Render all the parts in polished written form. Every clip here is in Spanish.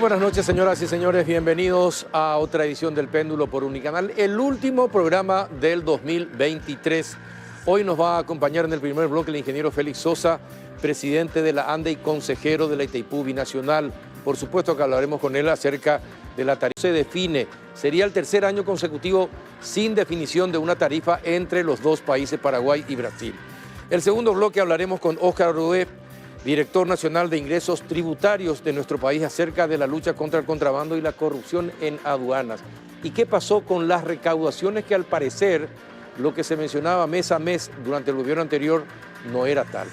buenas noches, señoras y señores. Bienvenidos a otra edición del Péndulo por Unicanal, el último programa del 2023. Hoy nos va a acompañar en el primer bloque el ingeniero Félix Sosa, presidente de la ANDE y consejero de la Itaipú Binacional. Por supuesto que hablaremos con él acerca de la tarifa. Se define, sería el tercer año consecutivo sin definición de una tarifa entre los dos países, Paraguay y Brasil. El segundo bloque hablaremos con Óscar Rué, director nacional de ingresos tributarios de nuestro país, acerca de la lucha contra el contrabando y la corrupción en aduanas. ¿Y qué pasó con las recaudaciones que al parecer lo que se mencionaba mes a mes durante el gobierno anterior no era tal?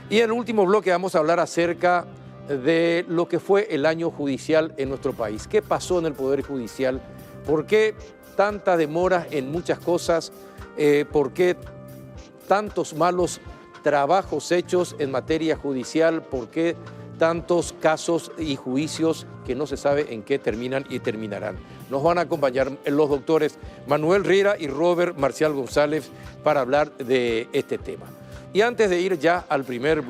Y en el último bloque vamos a hablar acerca de lo que fue el año judicial en nuestro país. ¿Qué pasó en el Poder Judicial? ¿Por qué tanta demora en muchas cosas? ¿Por qué tantos malos trabajos hechos en materia judicial? ¿Por qué tantos casos y juicios que no se sabe en qué terminan y terminarán? Nos van a acompañar los doctores Manuel Riera y Robert Marcial González para hablar de este tema. Y antes de ir ya al primer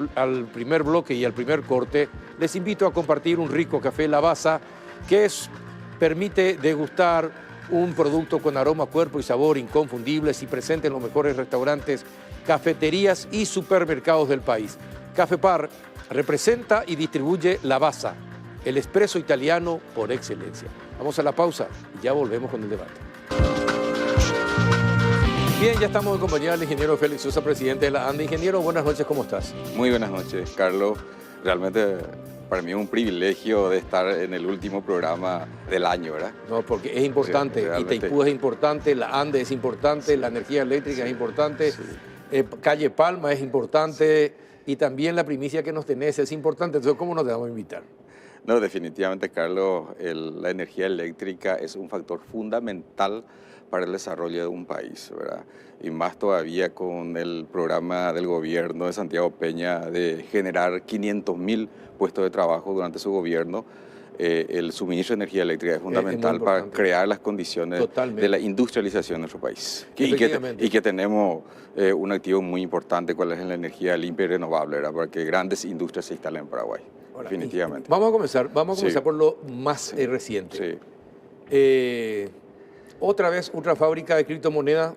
bloque y al primer corte, les invito a compartir un rico café Lavazza que permite degustar un producto con aroma, cuerpo y sabor inconfundibles y presente en los mejores restaurantes, cafeterías y supermercados del país. Cafepar representa y distribuye Lavazza, el espresso italiano por excelencia. Vamos a la pausa y ya volvemos con el debate. Bien, ya estamos en compañía del ingeniero Félix Sosa, presidente de la ANDE. Ingeniero, buenas noches, ¿cómo estás? Muy buenas noches, Carlos. Realmente para mí es un privilegio de estar en el último programa del año, ¿verdad? No, porque es importante, sí, Itaipú es importante, la ANDE es importante, sí, la energía eléctrica es importante, sí. Calle Palma es importante y también la primicia que nos tenés es importante. Entonces, ¿cómo nos vamos a invitar? No, definitivamente, Carlos, la energía eléctrica es un factor fundamental para el desarrollo de un país, ¿verdad? Y más todavía con el programa del gobierno de Santiago Peña de generar 500.000 puestos de trabajo durante su gobierno. El suministro de energía eléctrica es fundamental para crear las condiciones de la industrialización de nuestro país. Y que tenemos un activo muy importante, cuál es la energía limpia y renovable, ¿verdad? Para que grandes industrias se instalen en Paraguay. Ahora, definitivamente. Vamos a comenzar por lo más reciente. Sí. Otra vez otra fábrica de criptomonedas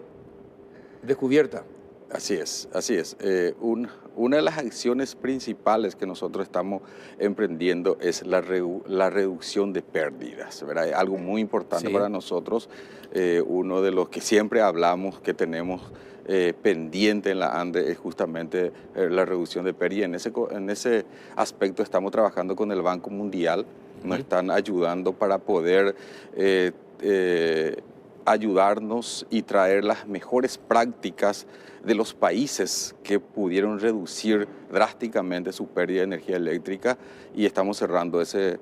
descubierta. Así es, así es. Una de las acciones principales que nosotros estamos emprendiendo es la reducción de pérdidas, ¿verdad? Es algo muy importante para nosotros, uno de los que siempre hablamos que tenemos pendiente en la ANDE es justamente la reducción de pérdidas. En ese aspecto estamos trabajando con el Banco Mundial, nos están ayudando para poder ayudarnos y traer las mejores prácticas de los países que pudieron reducir drásticamente su pérdida de energía eléctrica, y estamos cerrando esa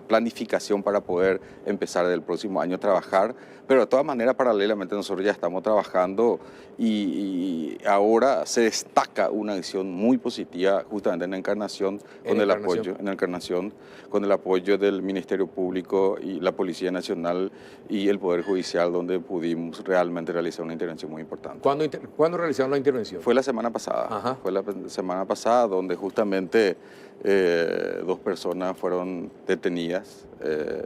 planificación para poder empezar del próximo año a trabajar. Pero de todas maneras, paralelamente nosotros ya estamos trabajando y ahora se destaca una acción muy positiva justamente en Encarnación, con el apoyo del Ministerio Público y la Policía Nacional y el Poder Judicial, donde pudimos realmente realizar una intervención muy importante. ¿Cuándo realizaron la intervención? Fue la semana pasada. Ajá. Fue la semana pasada, donde justamente 2 personas fueron detenidas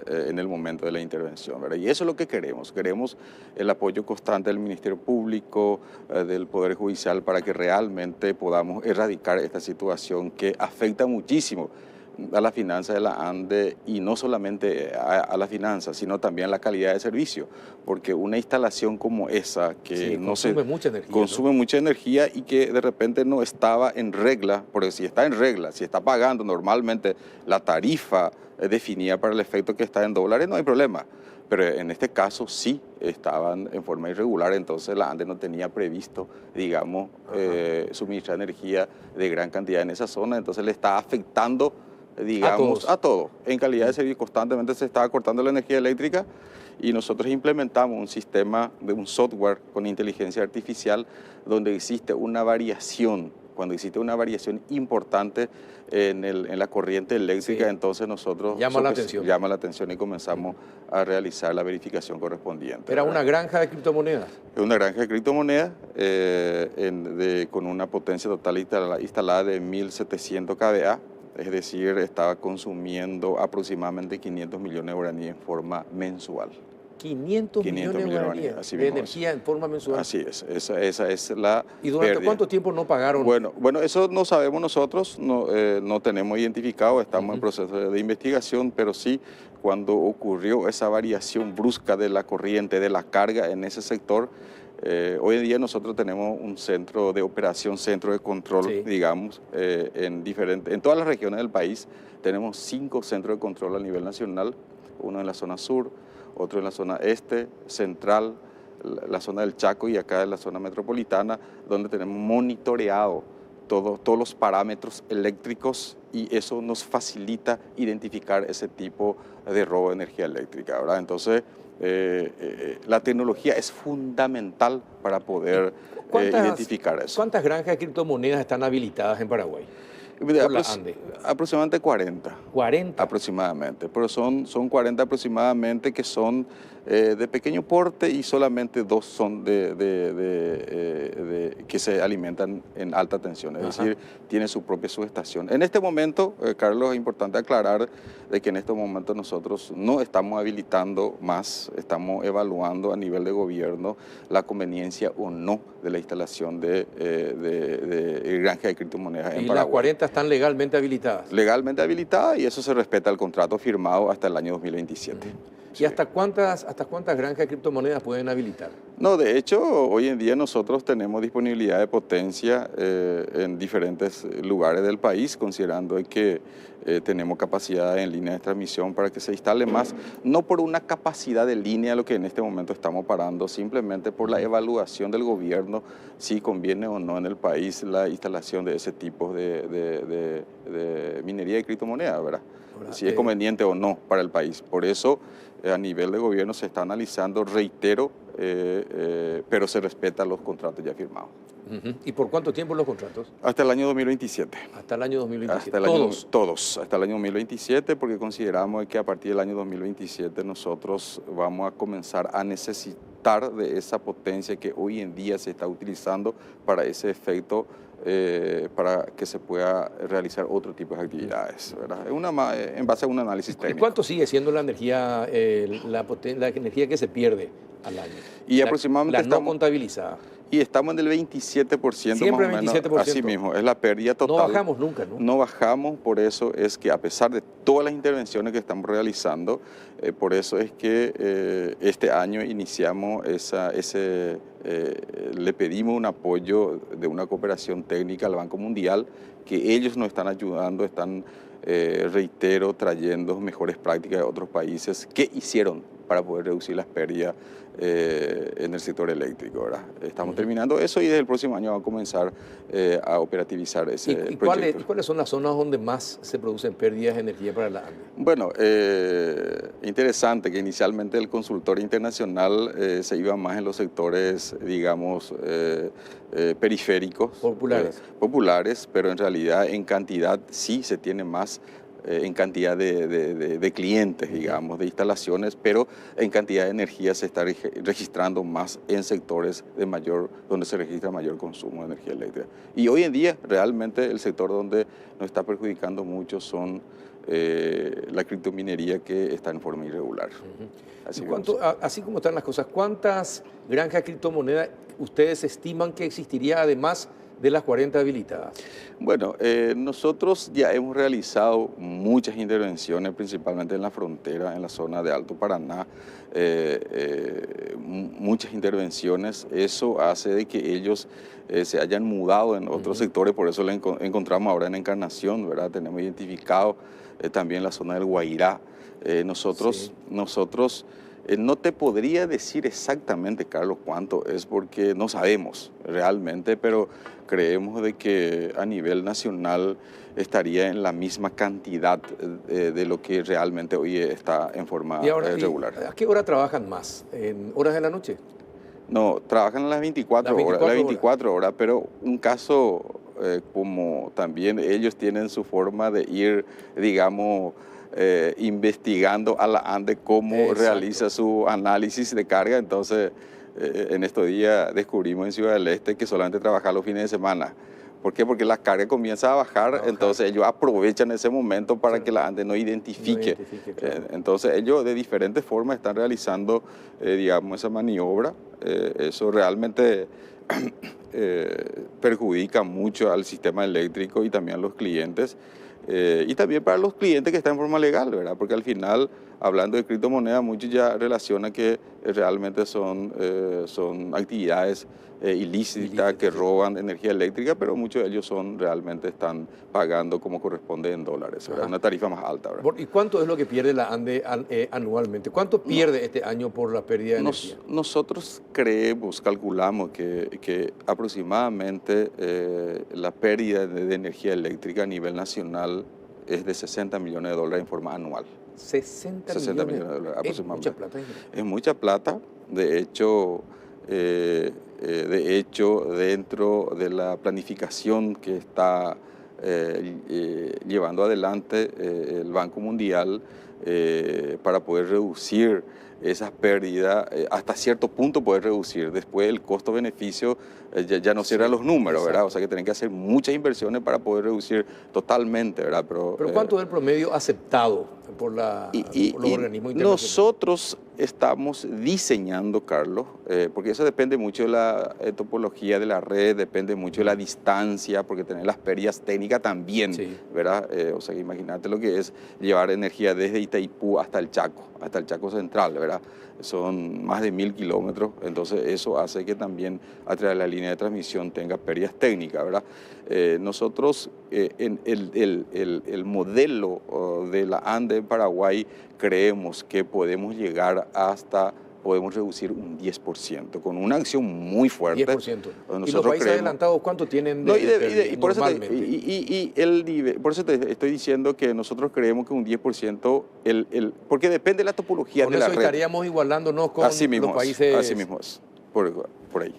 en el momento de la intervención, ¿verdad? Y eso es lo que queremos. Queremos el apoyo constante del Ministerio Público, del Poder Judicial, para que realmente podamos erradicar esta situación que afecta muchísimo a la finanza de la ANDE, y no solamente a la finanza, sino también a la calidad de servicio, porque una instalación como esa que consume mucha energía y que de repente no estaba en regla, porque si está en regla, si está pagando normalmente la tarifa definida para el efecto que está en dólares, no hay problema. Pero en este caso sí estaban en forma irregular, entonces la ANDE no tenía previsto, digamos, suministrar energía de gran cantidad en esa zona, entonces le está afectando, digamos, a todo. En calidad de servicio constantemente se estaba cortando la energía eléctrica, y nosotros implementamos un sistema de un software con inteligencia artificial donde existe una variación. Cuando existe una variación importante en la corriente eléctrica, entonces nosotros llama la atención y comenzamos a realizar la verificación correspondiente. ¿Era una granja de criptomonedas? Es una granja de criptomonedas con una potencia total instalada de 1.700 kVA. es decir, estaba consumiendo aproximadamente 500 millones de guaraníes en forma mensual. 500 millones de guaraníes así de mismo energía en forma mensual. Así es, esa es la ¿Y durante pérdida. cuánto tiempo no pagaron? Bueno, eso no sabemos nosotros, no tenemos identificado, estamos en proceso de investigación, pero sí, cuando ocurrió esa variación brusca de la corriente, de la carga en ese sector, hoy en día nosotros tenemos un centro de operación, centro de control, Sí. digamos, en todas las regiones del país. Tenemos 5 centros de control a nivel nacional, uno en la zona sur, otro en la zona este, central, la zona del Chaco y acá en la zona metropolitana, donde tenemos monitoreado todos los parámetros eléctricos y eso nos facilita identificar ese tipo de robo de energía eléctrica, ¿verdad? Entonces, la tecnología es fundamental para poder identificar eso. ¿Cuántas granjas de criptomonedas están habilitadas en Paraguay? Por la ANDE. Aproximadamente 40. 40. Aproximadamente, pero son 40 aproximadamente que son de pequeño porte y solamente 2 son que se alimentan en alta tensión, es decir, tiene su propia subestación. En este momento, Carlos, es importante aclarar de que en este momento nosotros no estamos habilitando más, estamos evaluando a nivel de gobierno la conveniencia o no de la instalación de granja de criptomonedas en Paraguay. ¿Y las 40 están legalmente habilitadas? Legalmente habilitadas y eso se respeta el contrato firmado hasta el año 2027. ¿Y hasta cuántas granjas de criptomonedas pueden habilitar? No, de hecho, hoy en día nosotros tenemos disponibilidad de potencia en diferentes lugares del país, considerando que tenemos capacidad en línea de transmisión para que se instale más, no por una capacidad de línea, lo que en este momento estamos parando, simplemente por la evaluación del gobierno, si conviene o no en el país la instalación de ese tipo de minería de criptomonedas, ¿verdad? Si es conveniente o no para el país. Por eso, a nivel de gobierno se está analizando, reitero, pero se respetan los contratos ya firmados. ¿Y por cuánto tiempo los contratos? Hasta el año 2027. Hasta el año 2027. Todos, hasta el año 2027, porque consideramos que a partir del año 2027 nosotros vamos a comenzar a necesitar de esa potencia que hoy en día se está utilizando para ese efecto, para que se pueda realizar otro tipo de actividades, ¿verdad? En base a un análisis técnico. ¿Y cuánto sigue siendo la energía, la energía que se pierde al año? Y aproximadamente la no contabilizada. Y estamos en el 27%. Siempre más o menos, 27%. Así mismo, es la pérdida total. No bajamos nunca, ¿no? No bajamos, por eso es que a pesar de todas las intervenciones que estamos realizando, por eso es que este año iniciamos le pedimos un apoyo de una cooperación técnica al Banco Mundial, que ellos nos están ayudando, están, reitero, trayendo mejores prácticas de otros países que hicieron para poder reducir las pérdidas en el sector eléctrico, ¿verdad? Estamos terminando eso y desde el próximo año va a comenzar a operativizar ese proyecto. ¿Cuáles son las zonas donde más se producen pérdidas de energía para la ANDE? Bueno, interesante que inicialmente el consultor internacional se iba más en los sectores, digamos, periféricos. Populares, pero en realidad en cantidad sí se tiene más en cantidad de clientes, digamos, de instalaciones, pero en cantidad de energía se está registrando más en sectores donde se registra mayor consumo de energía eléctrica. Y hoy en día realmente el sector donde nos está perjudicando mucho son la criptominería, que está en forma irregular. Así como están las cosas, ¿cuántas granjas de criptomonedas ustedes estiman que existiría además de las 40 habilitadas? Bueno, nosotros ya hemos realizado muchas intervenciones, principalmente en la frontera, en la zona de Alto Paraná, muchas intervenciones. Eso hace de que ellos se hayan mudado en otros sectores, por eso lo encontramos ahora en Encarnación, ¿verdad? Tenemos identificado también la zona del Guairá. Nosotros no te podría decir exactamente, Carlos, cuánto es, porque no sabemos realmente, pero creemos de que a nivel nacional estaría en la misma cantidad de lo que realmente hoy está en forma regular. ¿A qué hora trabajan más? ¿En horas de la noche? No, trabajan las 24 horas, pero un caso como también ellos tienen su forma de ir, digamos, investigando a la ANDE cómo realiza su análisis de carga. Entonces, en estos días descubrimos en Ciudad del Este que solamente trabaja los fines de semana, ¿Por qué? Porque la carga comienza a bajar, entonces ellos aprovechan ese momento para que la ANDE no identifique. Claro. Entonces ellos de diferentes formas están realizando, digamos, esa maniobra. Eso realmente perjudica mucho al sistema eléctrico y también a los clientes. Y también para los clientes que están en forma legal, ¿verdad? Porque al final, hablando de criptomonedas, muchos ya relacionan que realmente son actividades ilícitas que roban energía eléctrica, pero muchos de ellos realmente están pagando como corresponde en dólares, ¿verdad? Una tarifa más alta, ¿verdad? ¿Y cuánto es lo que pierde la ANDE anualmente? ¿Cuánto pierde este año por la pérdida de energía? Nosotros calculamos que aproximadamente la pérdida de energía eléctrica a nivel nacional es de 60 millones de dólares en forma anual. 60 millones de dólares aproximadamente. Es mucha plata. Es mucha plata. De hecho, dentro de la planificación que está llevando adelante el Banco Mundial para poder reducir esas pérdidas, hasta cierto punto poder reducir. Después el costo-beneficio ya no cierra los números, ¿verdad? O sea que tienen que hacer muchas inversiones para poder reducir totalmente, ¿verdad? Pero ¿cuánto es el promedio aceptado por los organismos internacionales? Nosotros estamos diseñando, Carlos, porque eso depende mucho de la topología de la red, depende mucho de la distancia, porque tener las pérdidas técnicas también, ¿verdad? O sea, imagínate lo que es llevar energía desde Itaipú hasta el Chaco Central, ¿verdad? Son más de 1000 kilómetros, entonces eso hace que también a través de la línea de transmisión tenga pérdidas técnicas, ¿verdad? Nosotros, en el modelo de la ANDE en Paraguay, creemos que podemos llegar podemos reducir un 10%, con una acción muy fuerte. 10%. ¿Y los países adelantados cuánto tienen por eso te estoy diciendo que nosotros creemos que un 10%, porque depende de la topología de la red. Con eso estaríamos igualándonos con los países... Así mismo es, por ahí.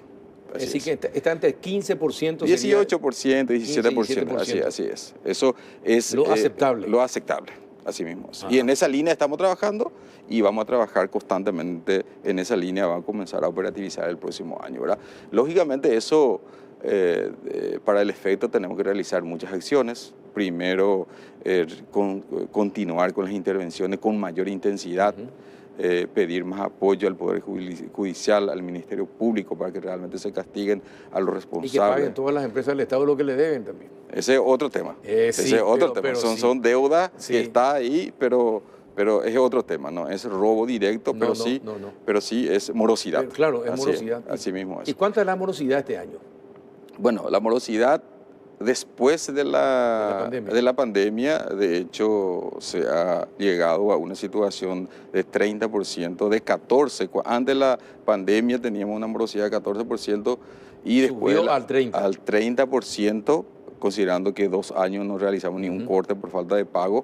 Así que está entre 15%... 18%, 17%, así es. Eso es... Lo aceptable. Lo aceptable. Así mismo. Y en esa línea estamos trabajando y vamos a trabajar constantemente en esa línea, va a comenzar a operativizar el próximo año, ¿verdad? Lógicamente eso, para el efecto tenemos que realizar muchas acciones. Primero, continuar con las intervenciones con mayor intensidad, pedir más apoyo al Poder Judicial, al Ministerio Público, para que realmente se castiguen a los responsables. Y que paguen todas las empresas del Estado lo que le deben también. Ese es otro tema. Ese es otro tema. Son deudas que está ahí, pero es otro tema, ¿no? Es robo directo, pero sí es morosidad. Claro, es morosidad. Así mismo es. ¿Y cuánta es la morosidad este año? Bueno, la morosidad después de la pandemia, de hecho, se ha llegado a una situación de 30%, de 14%. Antes de la pandemia teníamos una morosidad de 14% y después al 30%, considerando que 2 años no realizamos ningún corte por falta de pago,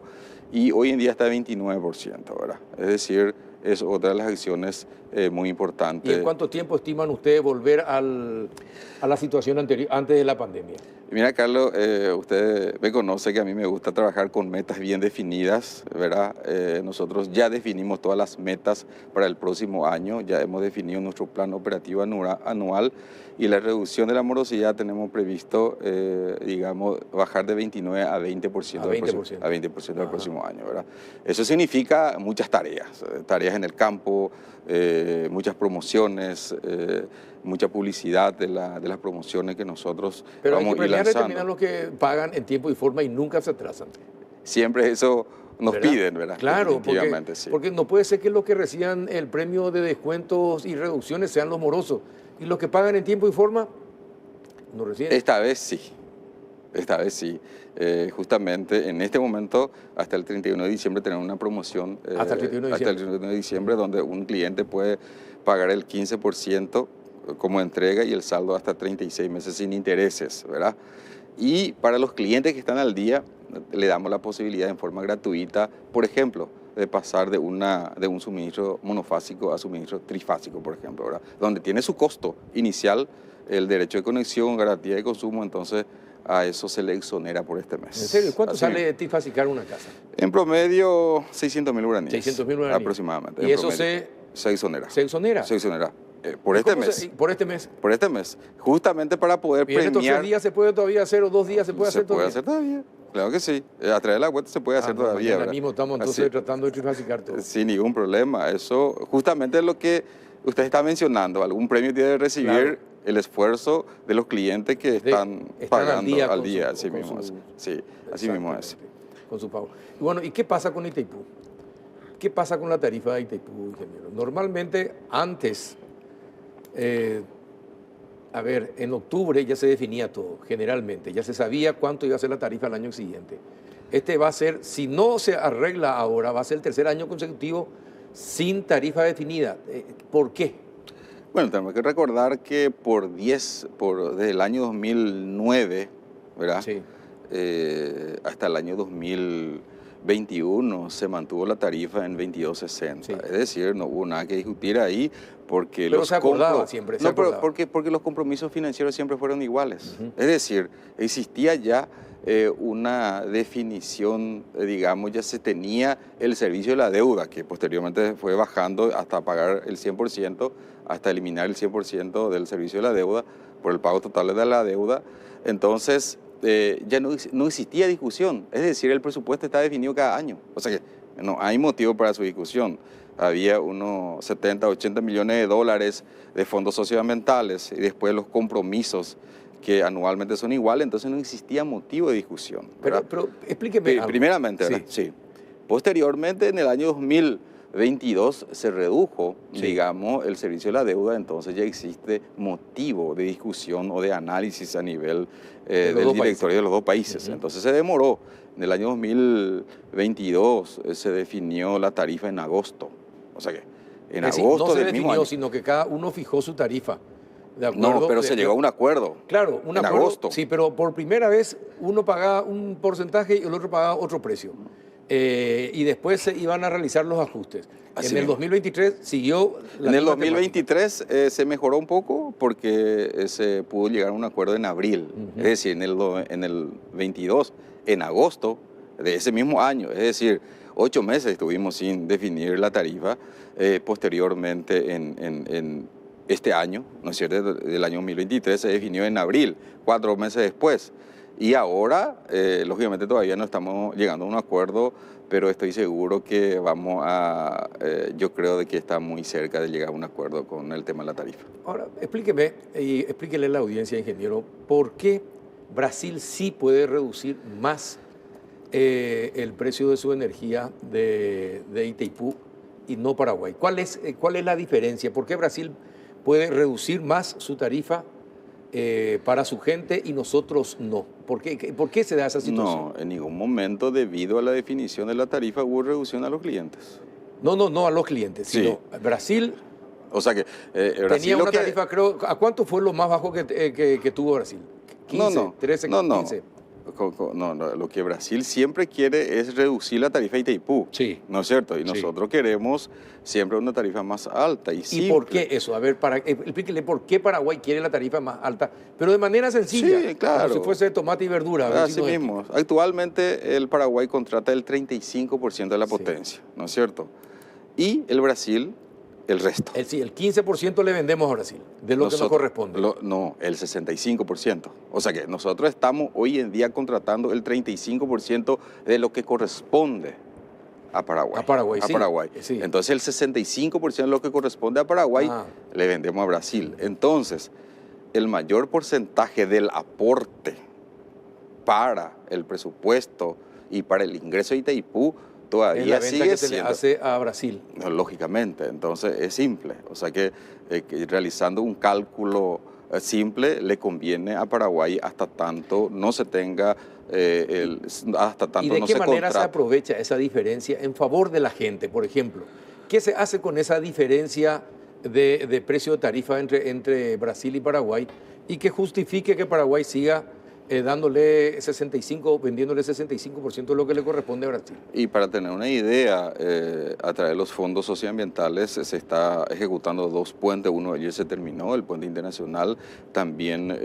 y hoy en día está de 29%, ¿verdad? Es decir, es otra de las acciones muy importantes. ¿Y en cuánto tiempo estiman ustedes volver a la situación anterior, antes de la pandemia? Mira, Carlos, usted me conoce que a mí me gusta trabajar con metas bien definidas, ¿verdad? Nosotros ya definimos todas las metas para el próximo año, ya hemos definido nuestro plan operativo anual y la reducción de la morosidad tenemos previsto, digamos, bajar de 29 a 20%, a 20% del próximo año, ¿verdad? Eso significa muchas tareas en el campo, muchas promociones, mucha publicidad de las promociones que nosotros vamos a ir lanzando. Pero hay que los que pagan en tiempo y forma y nunca se atrasan. Siempre eso nos piden, ¿verdad? Claro, porque no puede ser que los que reciban el premio de descuentos y reducciones sean los morosos y los que pagan en tiempo y forma no reciben. Esta vez sí. Justamente en este momento, hasta el 31 de diciembre, tenemos una promoción. Hasta el 31 de diciembre, donde un cliente puede pagar el 15% como entrega y el saldo hasta 36 meses sin intereses, ¿verdad? Y para los clientes que están al día, le damos la posibilidad en forma gratuita, por ejemplo, de pasar de un suministro monofásico a suministro trifásico, por ejemplo, ¿verdad? Donde tiene su costo inicial, el derecho de conexión, garantía de consumo, entonces a eso se le exonera por este mes. ¿En serio? ¿Cuánto sale trifasicar una casa? En promedio, 600.000 guaraníes. 600.000 guaraníes. Aproximadamente. ¿Y eso se exonera? Se exonera. Por este mes. Por este mes. Por este mes. Justamente para poder ¿Y en estos premiar. 3 días se puede todavía hacer o 2 días se puede hacer todavía? Se puede hacer todavía. Claro que sí. A través de la web se puede hacer todavía. Ahora mismo estamos entonces Así, tratando de triplicar todo. sin ningún problema. Eso justamente es lo que usted está mencionando. Algún premio tiene que recibir, claro, el esfuerzo de los clientes que están pagando al día. Así mismo es. Sí, así mismo es. Con su pago. Y bueno, ¿y qué pasa con Itaipú? ¿Qué pasa con la tarifa de Itaipú, ingeniero? Normalmente antes, en octubre ya se definía todo, generalmente. Ya se sabía cuánto iba a ser la tarifa el año siguiente. Este va a ser, si no se arregla ahora, va a ser el tercer año consecutivo sin tarifa definida. ¿Por qué? Bueno, tenemos que recordar que desde el año 2009, ¿verdad? Sí. Hasta el año 2021 se mantuvo la tarifa en 22.60. Sí. Es decir, no hubo nada que discutir ahí porque pero se acordaba siempre. Porque los compromisos financieros siempre fueron iguales. Es decir, existía ya una definición, digamos, ya se tenía el servicio de la deuda, que posteriormente fue bajando hasta pagar el 100%, hasta eliminar el 100% del servicio de la deuda por el pago total de la deuda. Entonces, ya no existía discusión, es decir, el presupuesto está definido cada año, o sea que no hay motivo para su discusión. Había unos 70, 80 millones de dólares de fondos socioambientales y después los compromisos que anualmente son iguales, entonces no existía motivo de discusión. Pero explíqueme. Primeramente, ¿verdad? Sí. Posteriormente, en el año 2022 se redujo, digamos, el servicio de la deuda, entonces ya existe motivo de discusión o de análisis a nivel del directorio de los dos países. Entonces se demoró. En el año 2022 se definió la tarifa en agosto. O sea que en agosto del mismo año. No se definió, sino que cada uno fijó su tarifa. No, pero se llegó a un acuerdo. Claro, en agosto. Sí, pero por primera vez uno pagaba un porcentaje y el otro pagaba otro precio. Y después se iban a realizar los ajustes. Así en el 2023 siguió la En el 2023 se mejoró un poco porque se pudo llegar a un acuerdo en abril. Es decir, en el 22, en agosto de ese mismo año. Es decir, 8 meses estuvimos sin definir la tarifa. Posteriormente, en este año, ¿no es cierto?, del año 2023 se definió en abril, 4 meses después. Y ahora, lógicamente, todavía no estamos llegando a un acuerdo, pero estoy seguro que yo creo de que está muy cerca de llegar a un acuerdo con el tema de la tarifa. Ahora, explíqueme y explíquele a la audiencia, ingeniero, ¿por qué Brasil sí puede reducir más el precio de su energía de Itaipú y no Paraguay? ¿Cuál es la diferencia? ¿Por qué Brasil puede reducir más su tarifa para su gente y nosotros no? ¿Por qué se da esa situación? No, en ningún momento, debido a la definición de la tarifa, hubo reducción a los clientes. No a los clientes, sino Brasil. O sea que Brasil tenía una tarifa, creo, ¿a cuánto fue lo más bajo que tuvo Brasil? 15, 13, 15. No, lo que Brasil siempre quiere es reducir la tarifa de Itaipú, ¿no es cierto? Y nosotros queremos siempre una tarifa más alta y simple. ¿Y por qué eso? A ver, explíquele por qué Paraguay quiere la tarifa más alta, pero de manera sencilla, sí, claro, como si fuese tomate y verdura. Así mismo. Actualmente el Paraguay contrata el 35% de la potencia, ¿no es cierto? Y el Brasil el resto. El 15% le vendemos a Brasil, de lo que nos corresponde. No, el 65%. O sea que nosotros estamos hoy en día contratando el 35% de lo que corresponde a Paraguay. A Paraguay, sí. Paraguay. Sí. Entonces el 65% de lo que corresponde a Paraguay le vendemos a Brasil. Entonces, el mayor porcentaje del aporte para el presupuesto y para el ingreso de Itaipú todavía sigue siendo. Se le hace a Brasil. No, lógicamente, entonces es simple. O sea que realizando un cálculo simple le conviene a Paraguay hasta tanto no se tenga, hasta tanto no se ¿Y de qué manera se aprovecha esa diferencia en favor de la gente, por ejemplo? ¿Qué se hace con esa diferencia de precio de tarifa entre Brasil y Paraguay y que justifique que Paraguay siga dándole 65, vendiéndole 65% de lo que le corresponde a Brasil? Y para tener una idea, a través de los fondos socioambientales se está ejecutando 2 puentes, uno de ellos se terminó, el puente internacional, también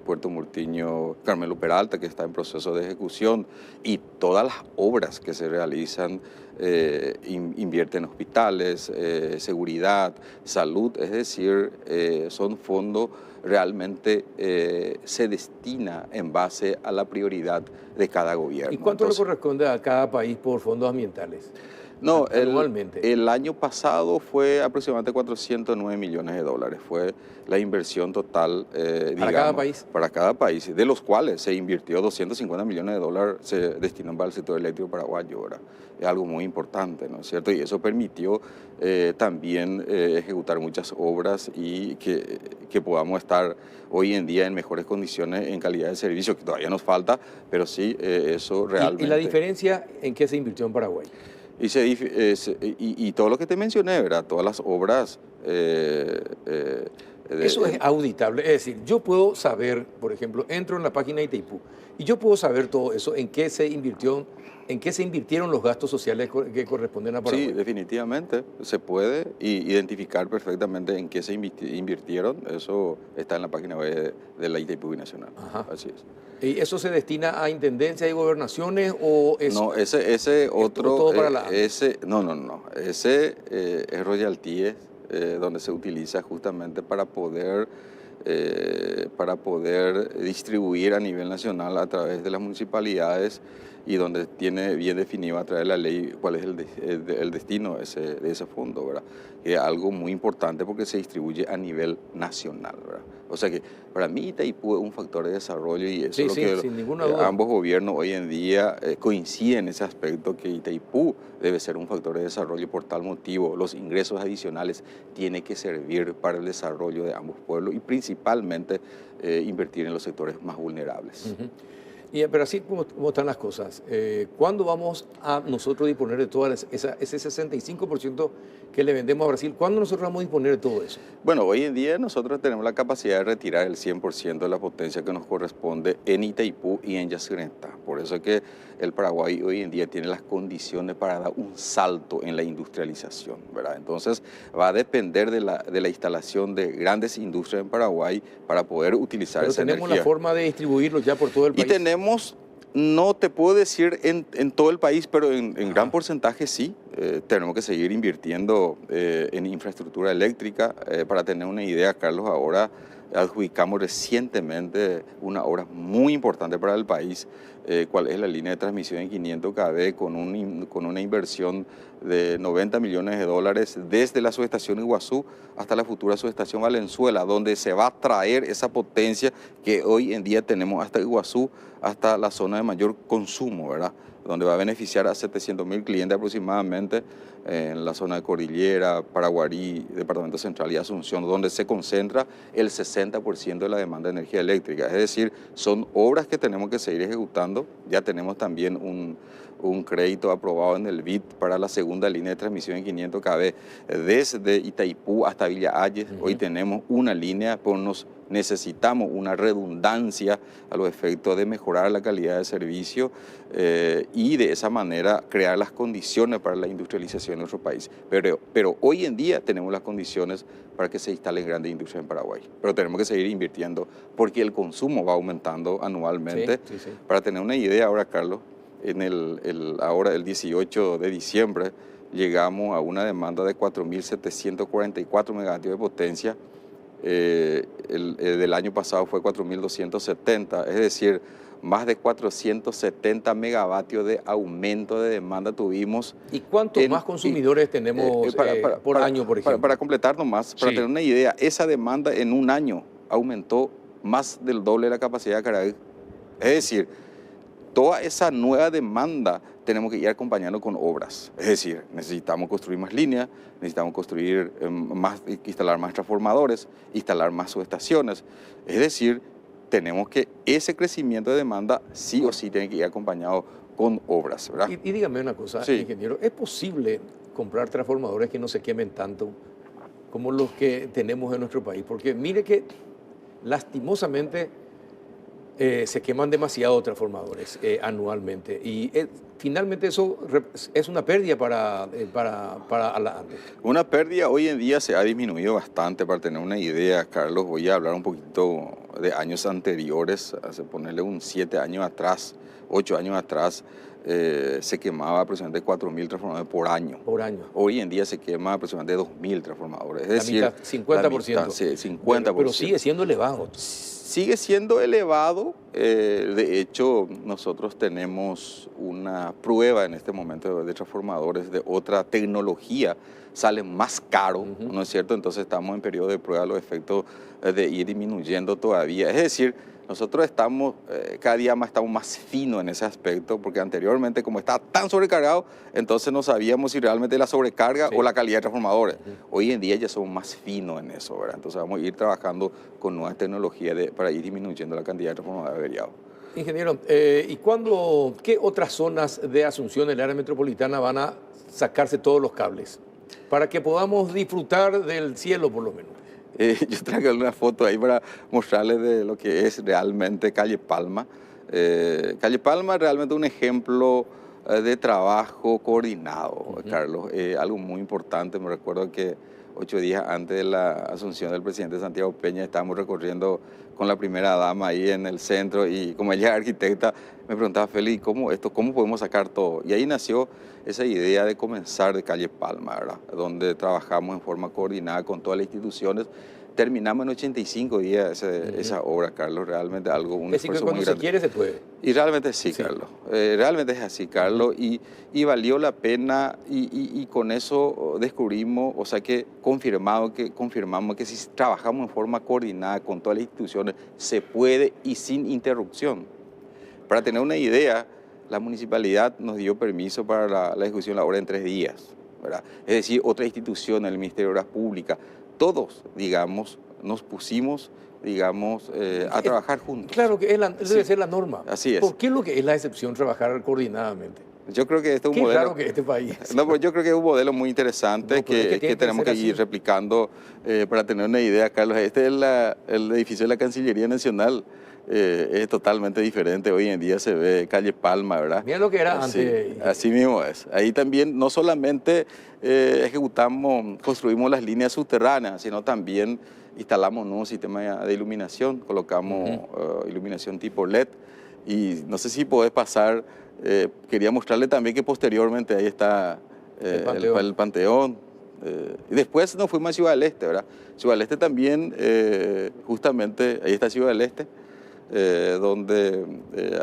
Puerto Murtiño, Carmelo Peralta, que está en proceso de ejecución, y todas las obras que se realizan invierte en hospitales, seguridad, salud, es decir, son fondos realmente se destina en base a la prioridad de cada gobierno. ¿Y cuánto le corresponde a cada país por fondos ambientales? No, anualmente. El año pasado fue aproximadamente 409 millones de dólares. Fue la inversión total, ¿Para cada país? Para cada país, de los cuales se invirtió 250 millones de dólares, se destinan para el sector eléctrico paraguayo, ¿verdad? Es algo muy importante, ¿no es cierto? Y eso permitió también ejecutar muchas obras y que podamos estar hoy en día en mejores condiciones en calidad de servicio, que todavía nos falta, pero sí, eso realmente... ¿Y la diferencia en qué se invirtió en Paraguay? Y todo lo que te mencioné, ¿verdad? Todas las obras... Eso es auditable, es decir, yo puedo saber, por ejemplo, entro en la página de Itaipú y yo puedo saber todo eso, en qué se invirtió, en qué se invirtieron los gastos sociales que corresponden a Paraguay. Sí, definitivamente, se puede identificar perfectamente en qué se invirtieron, eso está en la página web de la Itaipú Binacional. Ajá. Así es. ¿Y eso se destina a intendencias y gobernaciones o es...? No, ese otro... todo para la... No, ese es royalties, donde se utiliza justamente para poder distribuir a nivel nacional a través de las municipalidades y donde tiene bien definido a través de la ley cuál es el destino de ese fondo, ¿verdad? Que es algo muy importante porque se distribuye a nivel nacional, ¿verdad? O sea que para mí Itaipú es un factor de desarrollo y eso es lo que sin ninguna duda. Ambos gobiernos hoy en día coinciden en ese aspecto, que Itaipú debe ser un factor de desarrollo. Por tal motivo los ingresos adicionales tienen que servir para el desarrollo de ambos pueblos y principalmente invertir en los sectores más vulnerables. Uh-huh. Pero así como están las cosas, ¿cuándo vamos a nosotros disponer de todo ese 65% que le vendemos a Brasil? ¿Cuándo nosotros vamos a disponer de todo eso? Bueno, hoy en día nosotros tenemos la capacidad de retirar el 100% de la potencia que nos corresponde en Itaipú y en Yacyretá. Por eso es que el Paraguay hoy en día tiene las condiciones para dar un salto en la industrialización, ¿verdad? Entonces va a depender de la instalación de grandes industrias en Paraguay para poder utilizar esa energía. Pero tenemos la forma de distribuirlo ya por todo el país. Y tenemos, no te puedo decir en todo el país, pero en gran porcentaje sí. Tenemos que seguir invirtiendo en infraestructura eléctrica. Para tener una idea, Carlos, ahora adjudicamos recientemente una obra muy importante para el país, cuál es la línea de transmisión en 500 kV con una inversión de 90 millones de dólares desde la subestación Iguazú hasta la futura subestación Valenzuela, donde se va a traer esa potencia que hoy en día tenemos hasta Iguazú, hasta la zona de mayor consumo, ¿verdad? Donde va a beneficiar a 700.000 clientes aproximadamente en la zona de Cordillera, Paraguarí, Departamento Central y Asunción, donde se concentra el 60% de la demanda de energía eléctrica. Es decir, son obras que tenemos que seguir ejecutando. Ya tenemos también un crédito aprobado en el BID para la segunda línea de transmisión en 500 kV desde Itaipú hasta Villa Ayes. Hoy tenemos una línea, pues necesitamos una redundancia a los efectos de mejorar la calidad de servicio y de esa manera crear las condiciones para la industrialización en nuestro país. Pero hoy en día tenemos las condiciones para que se instalen grandes industrias en Paraguay. Pero tenemos que seguir invirtiendo porque el consumo va aumentando anualmente. Sí. Para tener una idea ahora, Carlos, ahora el 18 de diciembre llegamos a una demanda de 4.744 megavatios de potencia. Del año pasado fue 4.270, es decir, más de 470 megavatios de aumento de demanda tuvimos. ¿Y cuántos más consumidores tenemos por año, por ejemplo? Para completar nomás, para tener una idea, esa demanda en un año aumentó más del doble de la capacidad de carga. Es decir, toda esa nueva demanda tenemos que ir acompañando con obras. Es decir, necesitamos construir más líneas, necesitamos construir instalar más transformadores, instalar más subestaciones. Es decir, tenemos que ese crecimiento de demanda sí o sí tiene que ir acompañado con obras, ¿verdad? Y dígame una cosa, ingeniero, ¿es posible comprar transformadores que no se quemen tanto como los que tenemos en nuestro país? Porque mire que lastimosamente se queman demasiados transformadores anualmente y finalmente eso es una pérdida para la ANDE. Una pérdida hoy en día se ha disminuido bastante. Para tener una idea, Carlos, voy a hablar un poquito de años anteriores, hace ponerle 7 años atrás, 8 años atrás, se quemaba aproximadamente 4.000 transformadores por año. Por año. Hoy en día se quema aproximadamente 2.000 transformadores. Es decir, mitad, 50%. Sí, 50%. Pero sigue siendo elevado. Sigue siendo elevado. De hecho, nosotros tenemos una prueba en este momento de transformadores de otra tecnología. Salen más caro, ¿no es cierto? Entonces estamos en periodo de prueba, los efectos de ir disminuyendo todavía. Es decir, nosotros estamos, cada día más estamos más finos en ese aspecto, porque anteriormente, como estaba tan sobrecargado, entonces no sabíamos si realmente la sobrecarga o la calidad de transformadores. Hoy en día ya somos más finos en eso, ¿verdad? Entonces vamos a ir trabajando con nuevas tecnologías para ir disminuyendo la cantidad de transformadores averiados. Ingeniero, ¿y qué otras zonas de Asunción, el área metropolitana, van a sacarse todos los cables? Para que podamos disfrutar del cielo, por lo menos. Yo traje una foto ahí para mostrarles de lo que es realmente Calle Palma. Calle Palma es realmente un ejemplo de trabajo coordinado, Carlos. Algo muy importante, me recuerdo que 8 días antes de la asunción del presidente Santiago Peña estábamos recorriendo con la primera dama ahí en el centro y como ella es arquitecta, me preguntaba, Feli, ¿cómo podemos sacar todo? Y ahí nació esa idea de comenzar de Calle Palma, ¿verdad? Donde trabajamos en forma coordinada con todas las instituciones. Terminamos en 85 días esa obra, Carlos, realmente algo, un esfuerzo muy grande. Cuando se quiere, se puede. Y realmente sí, Carlos, realmente es así, Carlos, y valió la pena y con eso descubrimos, o sea que confirmamos que si trabajamos en forma coordinada con todas las instituciones, se puede y sin interrupción. Para tener una idea, la municipalidad nos dio permiso para la ejecución de la obra en 3 días, ¿verdad? Es decir, otra institución, el Ministerio de Obras Públicas, todos, digamos, nos pusimos, digamos, a trabajar juntos. Claro que debe ser la norma. Así es. ¿Por qué es la excepción trabajar coordinadamente? Yo creo que este es un modelo... Claro que este país... No, pues yo creo que es un modelo muy interesante que tenemos que ir replicando. Para tener una idea, Carlos, este es el edificio de la Cancillería Nacional. Es totalmente diferente. Hoy en día se ve Calle Palma, ¿verdad? Mira lo que era antes. Así mismo es. Ahí también no solamente construimos las líneas subterráneas, sino también instalamos un sistema de iluminación, colocamos iluminación tipo LED. Y no sé si podés pasar, quería mostrarle también que posteriormente ahí está el Panteón. Y después nos fuimos a Ciudad del Este, ¿verdad? Ciudad del Este también, justamente, ahí está Ciudad del Este. Donde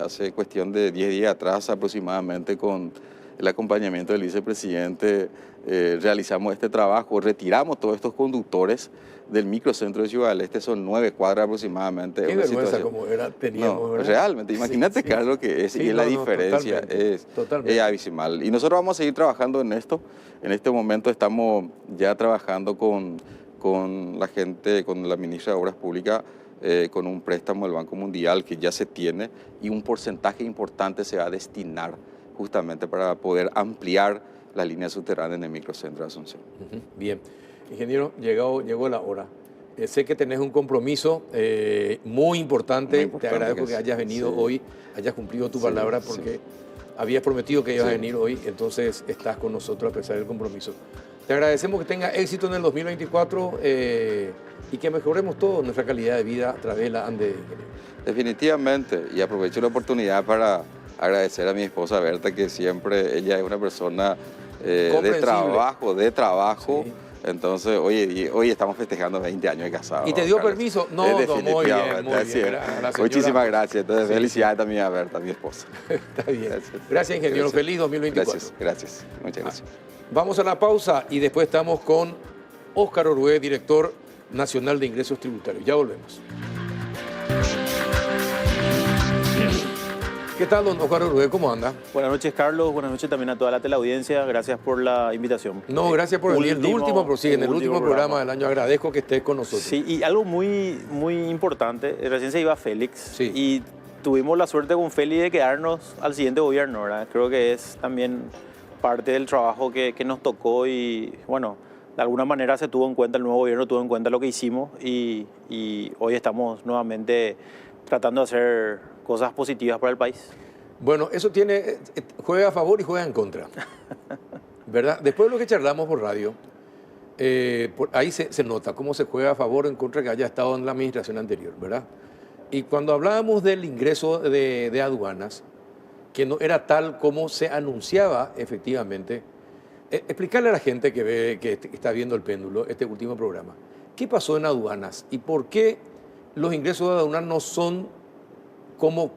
hace cuestión de 10 días atrás aproximadamente con el acompañamiento del vicepresidente realizamos este trabajo, retiramos todos estos conductores del microcentro de Ciudad del Este, son 9 cuadras aproximadamente. Qué vergüenza como teníamos. No, realmente, imagínate, Carlos, que es, y la diferencia es abismal. Y nosotros vamos a seguir trabajando en esto. En este momento estamos ya trabajando con la gente, con la ministra de Obras Públicas, con un préstamo del Banco Mundial que ya se tiene y un porcentaje importante se va a destinar justamente para poder ampliar la línea subterránea en el microcentro de Asunción. Bien. Ingeniero, llegó la hora. Sé que tenés un compromiso muy importante. Te agradezco que hayas venido hoy, hayas cumplido tu palabra porque habías prometido que ibas a venir hoy, entonces estás con nosotros a pesar del compromiso. Te agradecemos que tenga éxito en el 2024 y que mejoremos toda nuestra calidad de vida a través de la ANDE. Definitivamente, y aprovecho la oportunidad para agradecer a mi esposa Berta, que siempre ella es una persona de trabajo. Sí. Entonces, hoy estamos festejando 20 años de casados. ¿Y te dio permiso? No, muy bien. Muchísimas gracias. Entonces, felicidades también a Berta, mi esposa. Está bien. Gracias, ingeniero. Feliz 2024. Gracias. Muchas gracias. Vamos a la pausa y después estamos con Óscar Orué, director nacional de ingresos tributarios. Ya volvemos. ¿Qué tal, don Óscar Orué? ¿Cómo anda? Buenas noches, Carlos. Buenas noches también a toda la teleaudiencia. Gracias por la invitación. No, gracias por venir. En el último programa del año. Agradezco que estés con nosotros. Sí, y algo muy importante. Recién se iba Félix y tuvimos la suerte con Félix de quedarnos al siguiente gobierno, ¿verdad? Creo que es también parte del trabajo que nos tocó y, bueno, de alguna manera se tuvo en cuenta, el nuevo gobierno tuvo en cuenta lo que hicimos y hoy estamos nuevamente tratando de hacer cosas positivas para el país. Bueno, eso juega a favor y juega en contra, ¿verdad? Después de lo que charlamos por radio, ahí se nota cómo se juega a favor o en contra que haya estado en la administración anterior, ¿verdad? Y cuando hablábamos del ingreso de aduanas, que no era tal como se anunciaba efectivamente. Explicarle a la gente que ve, que está viendo el péndulo, este último programa, ¿qué pasó en aduanas y por qué los ingresos de aduanas no son como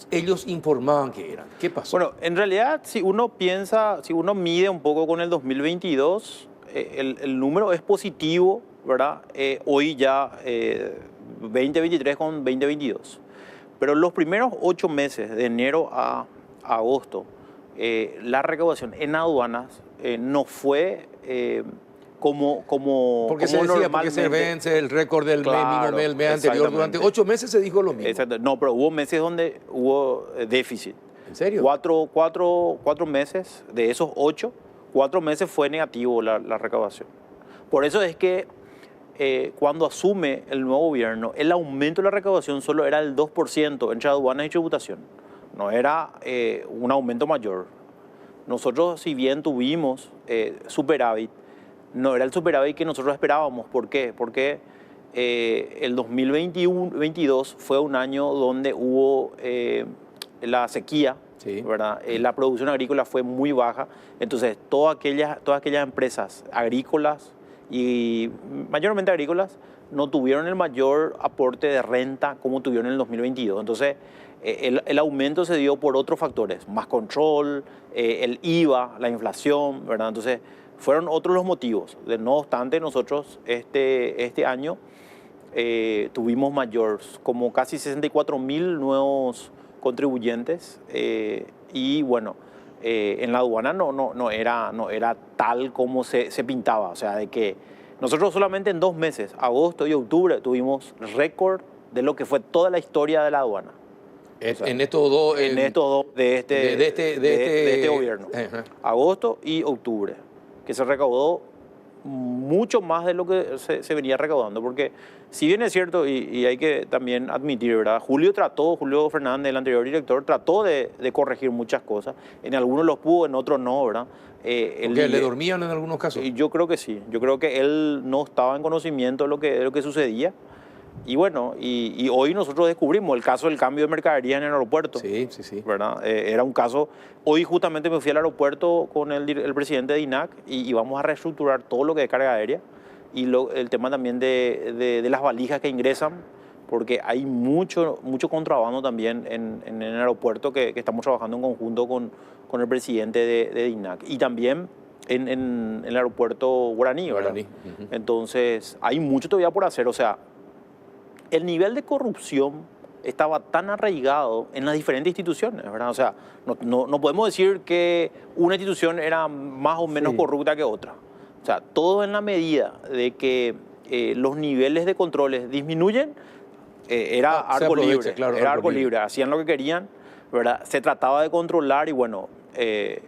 ellos informaban que eran? ¿Qué pasó? Bueno, en realidad, si uno piensa, si uno mide un poco con el 2022, el número es positivo, ¿verdad? Hoy ya 2023 con 2022. Pero los primeros 8 meses, de enero a agosto, la recaudación en aduanas no fue como porque se decía, porque se vence el récord del mes anterior. Durante 8 meses se dijo lo mismo. Exacto. No, pero hubo meses donde hubo déficit. ¿En serio? 4 meses, de esos 8, 4 meses fue negativo la recaudación. Por eso es que cuando asume el nuevo gobierno, el aumento de la recaudación solo era del 2% entre aduanas y tributación. No era un aumento mayor. Nosotros, si bien tuvimos superávit, no era el superávit que nosotros esperábamos. ¿Por qué? Porque el 2021-22 fue un año donde hubo la sequía, sí, ¿verdad? La producción agrícola fue muy baja. Entonces, todas aquellas empresas agrícolas y mayormente agrícolas no tuvieron el mayor aporte de renta como tuvieron en el 2022. Entonces, el aumento se dio por otros factores, más control, el IVA, la inflación, ¿verdad? Entonces, fueron otros los motivos. No obstante, nosotros este año tuvimos como casi 64.000 nuevos contribuyentes y bueno, en la aduana no era tal como se pintaba. O sea, de que nosotros solamente en 2 meses, agosto y octubre, tuvimos récord de lo que fue toda la historia de la aduana. O sea, en estos dos de este gobierno, agosto y octubre, que se recaudó mucho más de lo que se venía recaudando, porque si bien es cierto, y hay que también admitir, ¿verdad? Julio Fernández, el anterior director, trató de corregir muchas cosas. En algunos los pudo, en otros no, ¿verdad? ¿Porque le dormían en algunos casos? Yo creo que sí. Yo creo que él no estaba en conocimiento de lo que sucedía. Y bueno, y hoy nosotros descubrimos el caso del cambio de mercadería en el aeropuerto. Sí. ¿Verdad? Era un caso. Hoy justamente me fui al aeropuerto con el presidente de INAC y vamos a reestructurar todo lo que es carga aérea y el tema también de las valijas que ingresan, porque hay mucho contrabando también en el aeropuerto que estamos trabajando en conjunto con el presidente de INAC y también en el aeropuerto Guaraní, ¿verdad? Entonces, hay mucho todavía por hacer. O sea, el nivel de corrupción estaba tan arraigado en las diferentes instituciones, ¿verdad? O sea, no podemos decir que una institución era más o menos corrupta que otra. O sea, todo en la medida de que los niveles de controles disminuyen, era arco libre. Claro, era arco libre. Hacían lo que querían, ¿verdad? Se trataba de controlar y bueno,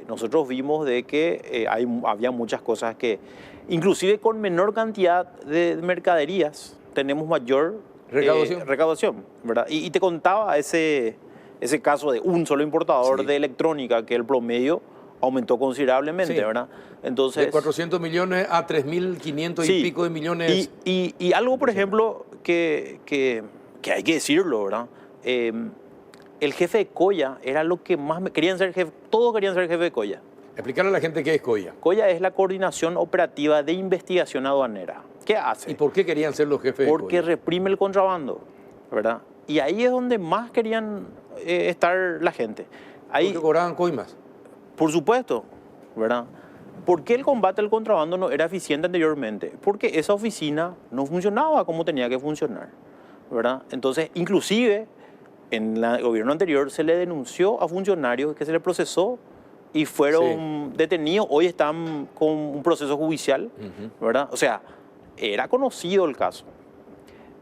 nosotros vimos de que había muchas cosas que, inclusive con menor cantidad de mercaderías, tenemos mayor recaudación, ¿verdad? Y te contaba ese caso de un solo importador de electrónica, que el promedio aumentó considerablemente, ¿verdad? Entonces, de 400 millones a 3.500 y pico de millones. Y algo, por ejemplo, que hay que decirlo, ¿verdad? El jefe de COIA era lo que más querían ser jefe, todos querían ser jefe de COIA. Explicarle a la gente qué es COIA. COIA es la Coordinación Operativa de Investigación Aduanera. ¿Qué hace? ¿Y por qué querían ser los jefes de COIA? Porque reprime el contrabando, ¿verdad? Y ahí es donde más querían estar la gente. Ahí, ¿Porque cobraban coimas? Por supuesto, ¿verdad? ¿Por qué el combate al contrabando no era eficiente anteriormente? Porque esa oficina no funcionaba como tenía que funcionar, ¿verdad? Entonces, inclusive, en el gobierno anterior se le denunció a funcionarios que se le procesó y fueron detenidos. Hoy están con un proceso judicial, ¿verdad? O sea, era conocido el caso.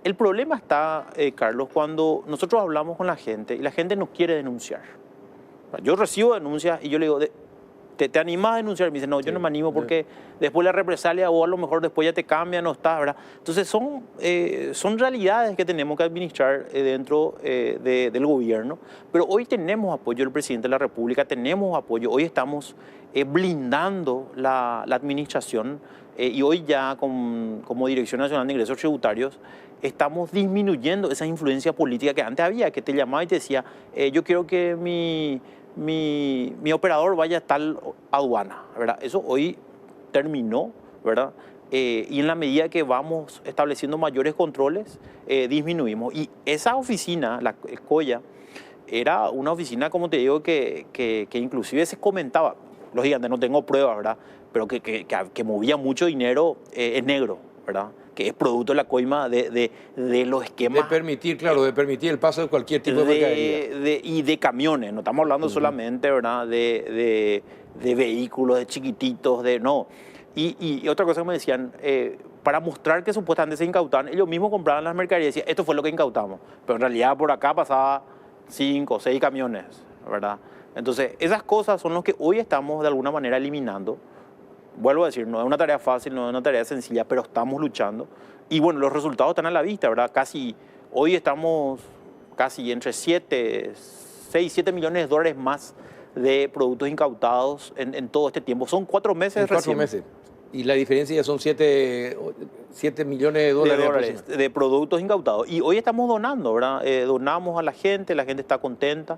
El problema está, Carlos, cuando nosotros hablamos con la gente y la gente no quiere denunciar. Yo recibo denuncias y yo le digo, ¿te animas a denunciar? Me dice, no, yo no me animo porque después la represalia o a lo mejor después ya te cambia, no está, ¿verdad? Entonces son realidades que tenemos que administrar dentro del gobierno. Pero hoy tenemos apoyo del presidente de la República, tenemos apoyo, hoy estamos blindando la administración y hoy ya como Dirección Nacional de Ingresos Tributarios estamos disminuyendo esa influencia política que antes había, que te llamaba y te decía, yo quiero que mi operador vaya a tal aduana, ¿verdad? Eso hoy terminó, ¿verdad? Y en la medida que vamos estableciendo mayores controles, disminuimos. Y esa oficina, la Coya, era una oficina, como te digo, que inclusive se comentaba, lógicamente no tengo pruebas, ¿verdad? Pero que movía mucho dinero en negro, ¿verdad? Que es producto de la coima de los esquemas. De permitir, claro, de permitir el paso de cualquier tipo de mercadería. Y de camiones, no estamos hablando solamente, ¿verdad? De vehículos, de chiquititos, no. Y otra cosa que me decían, para mostrar que supuestamente se incautaban, ellos mismos compraban las mercaderías y decían, esto fue lo que incautamos. Pero en realidad por acá pasaba 5 o 6 camiones, ¿verdad? Entonces, esas cosas son las que hoy estamos de alguna manera eliminando. Vuelvo a decir, no es una tarea fácil, no es una tarea sencilla, pero estamos luchando. Y bueno, los resultados están a la vista, ¿verdad? Hoy estamos casi entre 6, 7 millones de dólares más de productos incautados en todo este tiempo. Son 4 meses en 4 meses. Y la diferencia ya son 7 millones de dólares. De productos incautados. Y hoy estamos donando, ¿verdad? Donamos a la gente está contenta.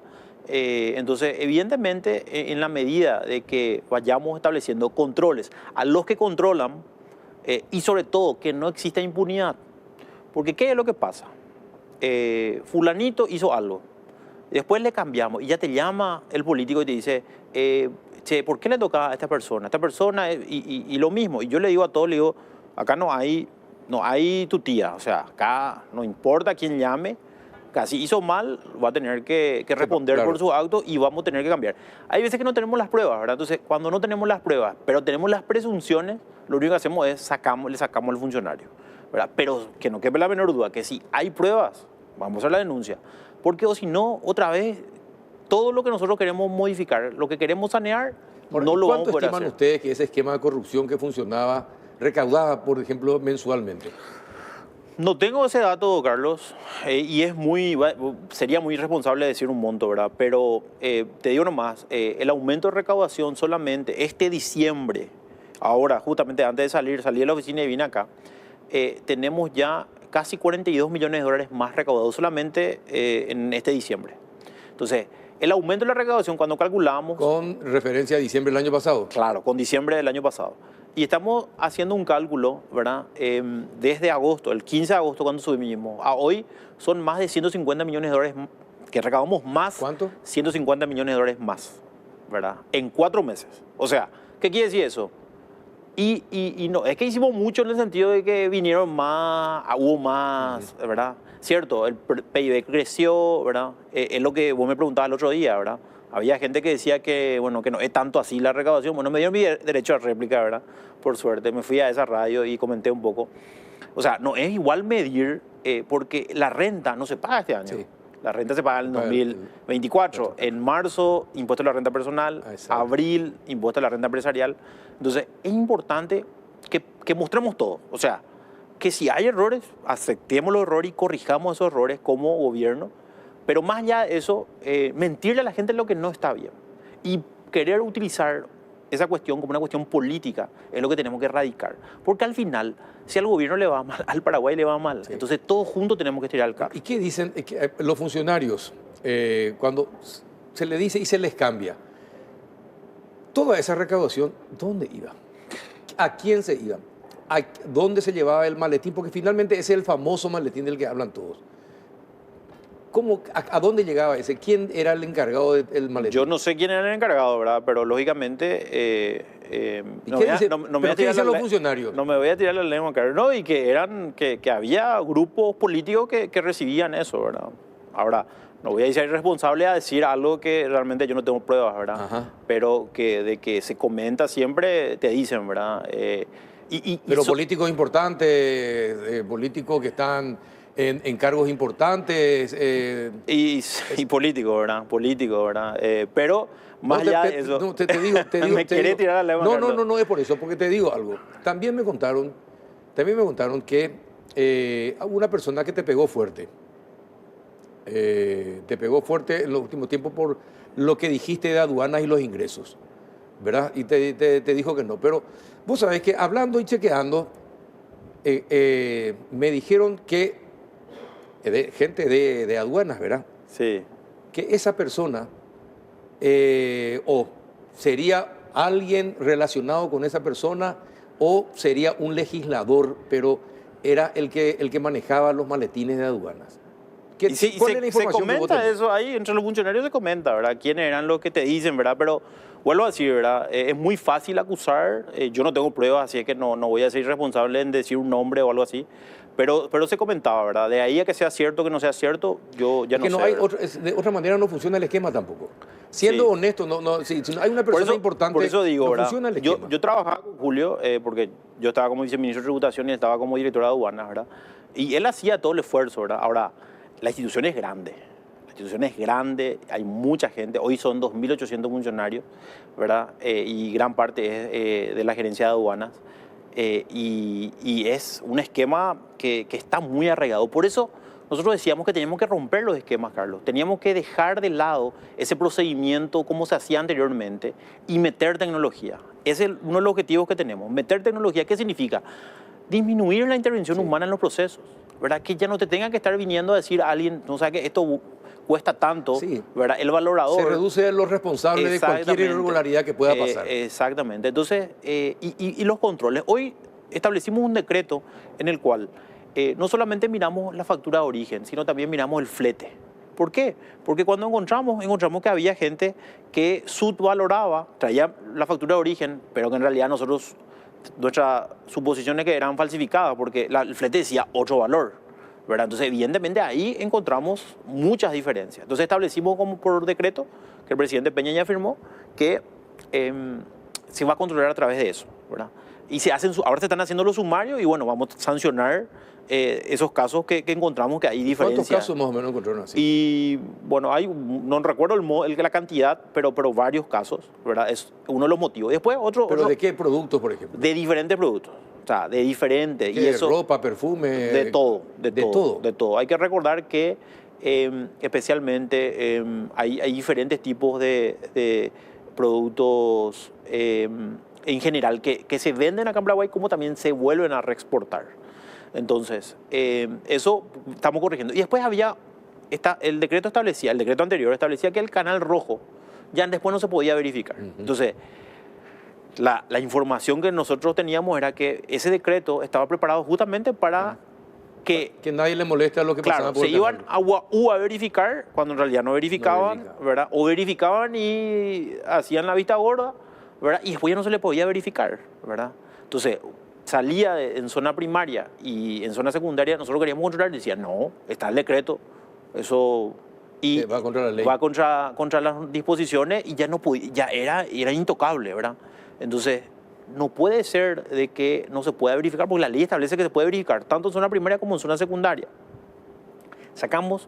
Entonces, evidentemente, en la medida de que vayamos estableciendo controles a los que controlan y sobre todo que no exista impunidad. Porque ¿qué es lo que pasa? Fulanito hizo algo, después le cambiamos y ya te llama el político y te dice, che, ¿por qué le toca a esta persona? Esta persona y lo mismo. Y yo le digo a todos, le digo, acá no hay tu tía, o sea, acá no importa quién llame. Casi hizo mal, va a tener que responder claro. Por su acto y vamos a tener que cambiar. Hay veces que no tenemos las pruebas, ¿verdad? Entonces, cuando no tenemos las pruebas, pero tenemos las presunciones, lo único que hacemos es le sacamos al funcionario, ¿verdad? Pero que no quepe la menor duda, que si hay pruebas, vamos a hacer la denuncia. Porque o si no, otra vez, todo lo que nosotros queremos modificar, lo que queremos sanear, ahora, no lo vamos a poder hacer. ¿Cuánto estiman ustedes que ese esquema de corrupción que funcionaba, recaudaba, por ejemplo, mensualmente? No tengo ese dato, Carlos, y sería muy irresponsable decir un monto, ¿verdad? Pero te digo nomás, el aumento de recaudación solamente este diciembre, ahora justamente antes de salí de la oficina y vine acá, tenemos ya casi 42 millones de dólares más recaudados solamente en este diciembre. Entonces, el aumento de la recaudación cuando calculamos... ¿Con referencia a diciembre del año pasado? Claro, con diciembre del año pasado. Y estamos haciendo un cálculo, ¿verdad? Desde agosto, el 15 de agosto cuando subimos a hoy, son más de 150 millones de dólares que recaudamos más. ¿Cuánto? 150 millones de dólares más, ¿verdad? En 4 meses. O sea, ¿qué quiere decir eso? Y no, es que hicimos mucho en el sentido de que vinieron más, hubo más, ¿verdad? Cierto, el PIB creció, ¿verdad? Es lo que vos me preguntabas el otro día, ¿verdad? Había gente que decía que, bueno, que no es tanto así la recaudación. Bueno, me dieron mi derecho a réplica, ¿verdad? Por suerte, me fui a esa radio y comenté un poco. O sea, no es igual medir, porque la renta no se paga este año. Sí. La renta se paga en 2024. En marzo, impuesto a la renta personal. Abril, impuesto a la renta empresarial. Entonces, es importante que mostremos todo. O sea, que si hay errores, aceptemos los errores y corrijamos esos errores como gobierno. Pero más allá de eso, mentirle a la gente lo que no está bien. Y querer utilizar esa cuestión como una cuestión política es lo que tenemos que erradicar. Porque al final, si al gobierno le va mal, al Paraguay le va mal. Sí. Entonces todos juntos tenemos que estirar el carro. ¿Y qué dicen los funcionarios cuando se les dice y se les cambia? Toda esa recaudación, ¿dónde iba? ¿A quién se iba? ¿A dónde se llevaba el maletín? Porque finalmente ese es el famoso maletín del que hablan todos. ¿A dónde llegaba ese? ¿Quién era el encargado del maletín? Yo no sé quién era el encargado, ¿verdad? Pero lógicamente... ¿Qué dicen los funcionarios? No me voy a tirar la lengua, Carlos. No, y que había grupos políticos que recibían eso, ¿verdad? Ahora, no voy a ser irresponsable a decir algo que realmente yo no tengo pruebas, ¿verdad? Ajá. Pero de que se comenta siempre, te dicen, ¿verdad? Pero políticos importantes, políticos que están... En cargos importantes. Y político, ¿verdad? Político, ¿verdad? Pero más allá de eso... No, te digo... me quiere tirar la lengua. No es por eso, porque te digo algo. También me contaron que una persona que te pegó fuerte. Te pegó fuerte en los últimos tiempos por lo que dijiste de aduanas y los ingresos, ¿verdad? Y te dijo que no. Pero vos sabés que hablando y chequeando, me dijeron que gente de aduanas, ¿verdad? Sí. Que esa persona ¿O sería alguien relacionado con esa persona o sería un legislador, pero era el que manejaba los maletines de aduanas? ¿Cuál es la información? Se comenta eso ahí, entre los funcionarios se comenta, ¿verdad? ¿Quiénes eran los que te dicen, verdad? Pero vuelvo a decir, ¿verdad? Es muy fácil acusar, yo no tengo pruebas, así es que no voy a ser responsable en decir un nombre o algo así. Pero se comentaba, ¿verdad? De ahí a que sea cierto o que no sea cierto, yo ya no sé. De otra manera no funciona el esquema tampoco. Siendo honesto, si hay una persona importante, por eso digo, no ¿verdad? funciona el esquema. Yo trabajaba con Julio, porque yo estaba como viceministro de Tributación y él estaba como director de aduanas, ¿verdad? Y él hacía todo el esfuerzo, ¿verdad? Ahora, la institución es grande. La institución es grande, hay mucha gente. Hoy son 2.800 funcionarios, ¿verdad? Y gran parte es de la gerencia de aduanas. Y es un esquema que está muy arraigado. Por eso nosotros decíamos que teníamos que romper los esquemas, Carlos. Teníamos que dejar de lado ese procedimiento como se hacía anteriormente y meter tecnología. Ese es uno de los objetivos que tenemos. Meter tecnología, ¿qué significa? Disminuir la intervención humana en los procesos, ¿verdad? Que ya no te tenga que estar viniendo a decir a alguien, no sabe que esto cuesta tanto, ¿verdad? El valorador. Se reduce los responsables de cualquier irregularidad que pueda pasar. Exactamente. Entonces, y los controles. Hoy establecimos un decreto en el cual no solamente miramos la factura de origen, sino también miramos el flete. ¿Por qué? Porque cuando encontramos que había gente que subvaloraba, traía la factura de origen, pero que en realidad nuestras suposiciones que eran falsificadas, porque el flete decía otro valor, ¿verdad? Entonces, evidentemente, ahí encontramos muchas diferencias. Entonces, establecimos como por decreto, que el presidente Peña ya firmó, que se va a controlar a través de eso, ¿verdad? Y ahora se están haciendo los sumarios y, bueno, vamos a sancionar esos casos que encontramos que hay diferencias. ¿Cuántos casos más o menos encontraron así? Y, bueno, no recuerdo la cantidad, pero varios casos, ¿verdad? Es uno de los motivos. Después, ¿Pero de qué productos, por ejemplo? De diferentes productos. O sea, de diferentes. ¿De ropa, perfume? De todo. De todo. Hay que recordar que especialmente hay diferentes tipos de productos en general que se venden acá en Paraguay como también se vuelven a reexportar. Entonces, eso estamos corrigiendo. Y después el decreto anterior establecía que el canal rojo ya después no se podía verificar. Entonces, la información que nosotros teníamos era que ese decreto estaba preparado justamente para que nadie le moleste a lo que pasaba por el canal. Se iban a verificar cuando en realidad no verificaban, ¿verdad? O verificaban y hacían la vista gorda, ¿verdad? Y después ya no se le podía verificar, ¿verdad? Entonces, salía en zona primaria y en zona secundaria, nosotros queríamos controlar y decían, no, está el decreto, eso... Y va contra la ley. Va contra las disposiciones y ya no podía, era intocable, ¿verdad? Entonces, no puede ser de que no se pueda verificar, porque la ley establece que se puede verificar tanto en zona primaria como en zona secundaria.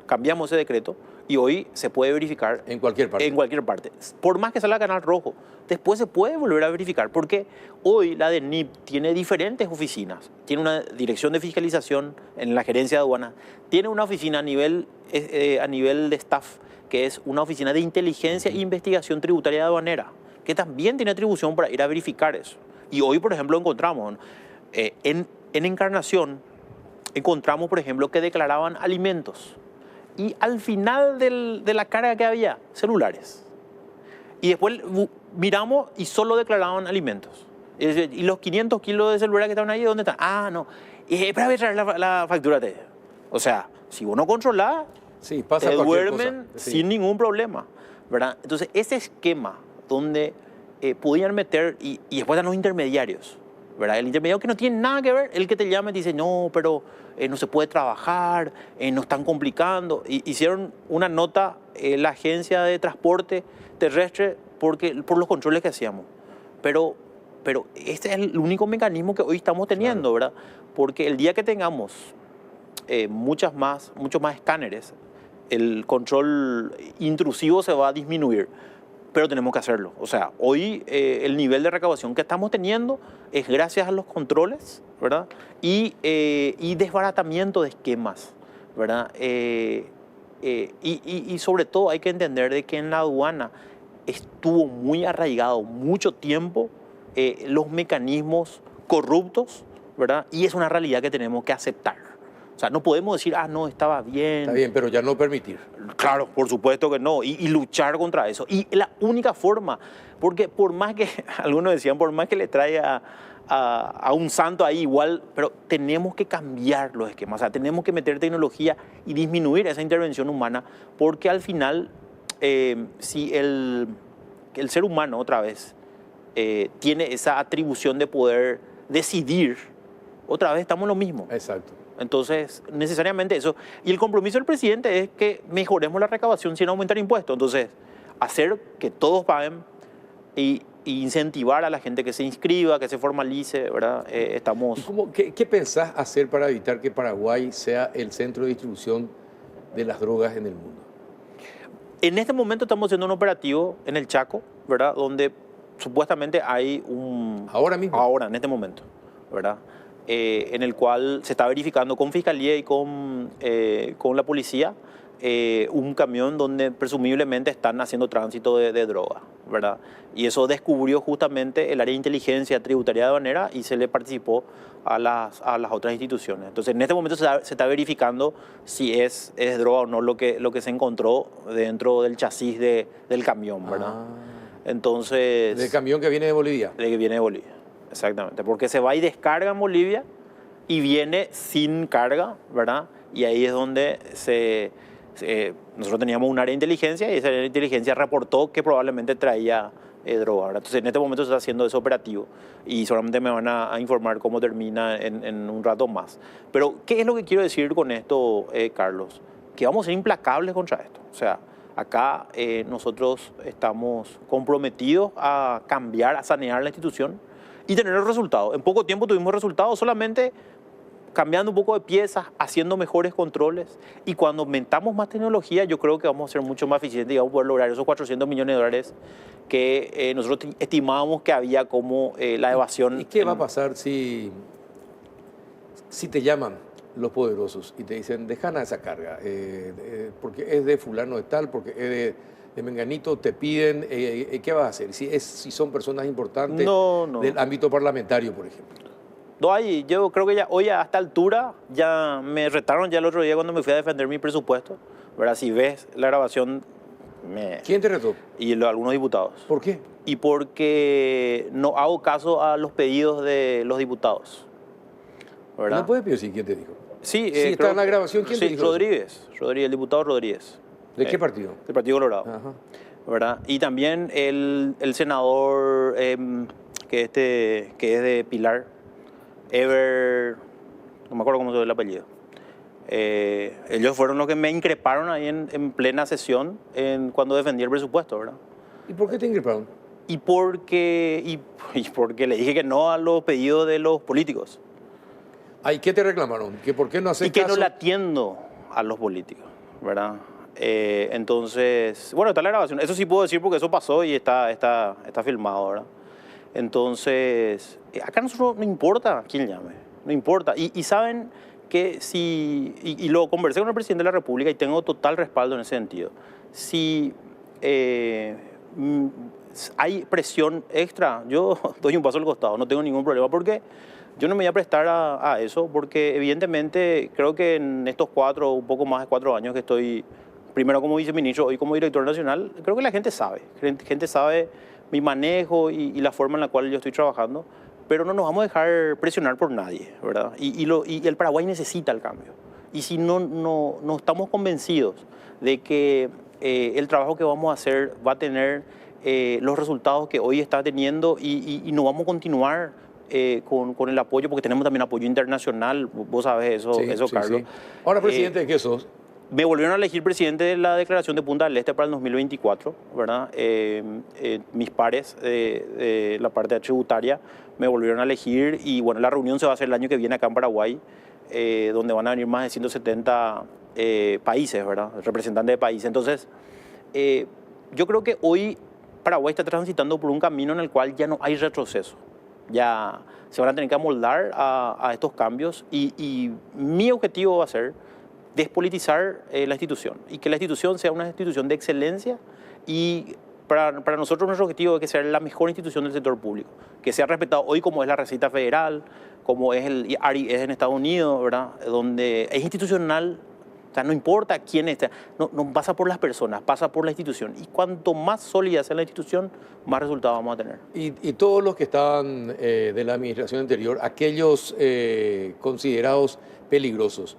Cambiamos ese decreto y hoy se puede verificar en cualquier parte. En cualquier parte. Por más que salga canal rojo, después se puede volver a verificar, porque hoy la DENIP tiene diferentes oficinas. Tiene una dirección de fiscalización en la gerencia de aduanas, tiene una oficina a nivel de staff, que es una oficina de inteligencia e investigación tributaria aduanera, que también tiene atribución para ir a verificar eso. Y hoy, por ejemplo, encontramos en Encarnación, encontramos, por ejemplo, que declaraban alimentos. Y al final de la carga que había, celulares. Y después miramos y solo declaraban alimentos. Y los 500 kilos de celulares que estaban ahí, ¿dónde están? Ah, no. Para traer la factura de... O sea, si uno controla, te duermen sin ningún problema, ¿verdad? Entonces, ese esquema donde podían meter, y después están los intermediarios, ¿verdad? El intermediario que no tiene nada que ver, el que te llama y dice, no, pero no se puede trabajar, nos están complicando. Hicieron una nota la agencia de transporte terrestre por los controles que hacíamos. Pero este es el único mecanismo que hoy estamos teniendo, ¿verdad? Porque el día que tengamos muchos más escáneres, el control intrusivo se va a disminuir. Pero tenemos que hacerlo. O sea, hoy el nivel de recaudación que estamos teniendo es gracias a los controles, ¿verdad? Y desbaratamiento de esquemas, ¿verdad? Y sobre todo hay que entender de que en la aduana estuvo muy arraigado mucho tiempo los mecanismos corruptos, ¿verdad? Y es una realidad que tenemos que aceptar. O sea, no podemos decir, no, estaba bien. Está bien, pero ya no permitir. Claro, por supuesto que no, y luchar contra eso. Y la única forma, porque por más que, algunos decían, por más que le traiga a un santo ahí igual, pero tenemos que cambiar los esquemas, o sea, tenemos que meter tecnología y disminuir esa intervención humana, porque al final, si el ser humano, otra vez, tiene esa atribución de poder decidir, otra vez estamos en lo mismo. Exacto. Entonces, necesariamente eso. Y el compromiso del presidente es que mejoremos la recaudación sin aumentar impuestos. Entonces, hacer que todos paguen y incentivar a la gente que se inscriba, que se formalice, ¿verdad? Estamos... ¿Qué pensás hacer para evitar que Paraguay sea el centro de distribución de las drogas en el mundo? En este momento estamos haciendo un operativo en el Chaco, ¿verdad? Donde supuestamente hay un... ¿Ahora mismo? Ahora, en este momento, ¿verdad? En el cual se está verificando con Fiscalía y con la policía un camión donde presumiblemente están haciendo tránsito de droga, ¿verdad? Y eso descubrió justamente el área de inteligencia tributaria de aduanera y se le participó a las otras instituciones. Entonces, en este momento se está verificando si es droga o no lo que se encontró dentro del chasis del camión, ¿verdad? Entonces... ¿Del camión que viene de Bolivia? Que viene de Bolivia, exactamente. Porque se va y descarga en Bolivia y viene sin carga, ¿verdad? Y ahí es donde nosotros teníamos un área de inteligencia y esa área de inteligencia reportó que probablemente traía droga, ¿verdad? Entonces, en este momento se está haciendo ese operativo y solamente me van a informar cómo termina en un rato más. Pero, ¿qué es lo que quiero decir con esto, Carlos? Que vamos a ser implacables contra esto. O sea, acá nosotros estamos comprometidos a cambiar, a sanear la institución y tener el resultado. En poco tiempo tuvimos resultados solamente cambiando un poco de piezas, haciendo mejores controles. Y cuando aumentamos más tecnología, yo creo que vamos a ser mucho más eficientes y vamos a poder lograr esos 400 millones de dólares que nosotros estimábamos que había como la evasión. ¿Y qué va a pasar si te llaman los poderosos y te dicen, dejan esa carga, porque es de fulano de tal, porque es de menganito, te piden, ¿qué vas a hacer? Si son personas importantes del ámbito parlamentario, por ejemplo. No hay, yo creo que ya hoy a esta altura ya me retaron ya el otro día cuando me fui a defender mi presupuesto, ¿verdad? Si ves la grabación... ¿Quién te retó? Y algunos diputados. ¿Por qué? Y porque no hago caso a los pedidos de los diputados, ¿verdad? No puedes pedir quién te dijo. Sí, está en la grabación. ¿Quién te dijo? Rodríguez, el diputado Rodríguez. ¿De qué partido? Del Partido Colorado. Ajá. ¿Verdad? Y también el senador que es de Pilar, Ever, no me acuerdo cómo se ve el apellido. Ellos fueron los que me increparon ahí en plena sesión cuando defendí el presupuesto, ¿verdad? ¿Y por qué te increparon? Y porque le dije que no a los pedidos de los políticos. ¿Y qué te reclamaron? ¿Que por qué no haces caso? Y que no le atiendo a los políticos, ¿verdad? Entonces, bueno, está la grabación. Eso sí puedo decir porque eso pasó y está filmado, ¿verdad? Entonces, acá a nosotros no importa quién llame, no importa. Y saben que y lo conversé con el presidente de la República y tengo total respaldo en ese sentido. Si hay presión extra, yo doy un paso al costado, no tengo ningún problema porque yo no me voy a prestar a eso porque evidentemente creo que en estos un poco más de 4 años que estoy, primero como viceministro, hoy como director nacional, creo que la gente sabe mi manejo y la forma en la cual yo estoy trabajando, pero no nos vamos a dejar presionar por nadie, ¿verdad? Y el Paraguay necesita el cambio. Y si no estamos convencidos de que el trabajo que vamos a hacer va a tener los resultados que hoy está teniendo y no vamos a continuar con el apoyo, porque tenemos también apoyo internacional, vos sabés eso, Carlos. Sí. Ahora, presidente, ¿de qué sos? Me volvieron a elegir presidente de la declaración de Punta del Este para el 2024, ¿verdad? Mis pares de la parte tributaria me volvieron a elegir y bueno, la reunión se va a hacer el año que viene acá en Paraguay, donde van a venir más de 170 países, ¿verdad? Representantes de países. Entonces, yo creo que hoy Paraguay está transitando por un camino en el cual ya no hay retroceso. Ya se van a tener que amoldar a estos cambios y mi objetivo va a ser despolitizar la institución y que la institución sea una institución de excelencia y para nosotros nuestro objetivo es que sea la mejor institución del sector público, que sea respetado hoy como es la Receta Federal, como es el RIS en Estados Unidos, ¿verdad? Donde es institucional, o sea, no importa quién esté, no pasa por las personas, pasa por la institución. Y cuanto más sólida sea la institución, más resultados vamos a tener. Y todos los que estaban de la administración anterior, aquellos considerados peligrosos,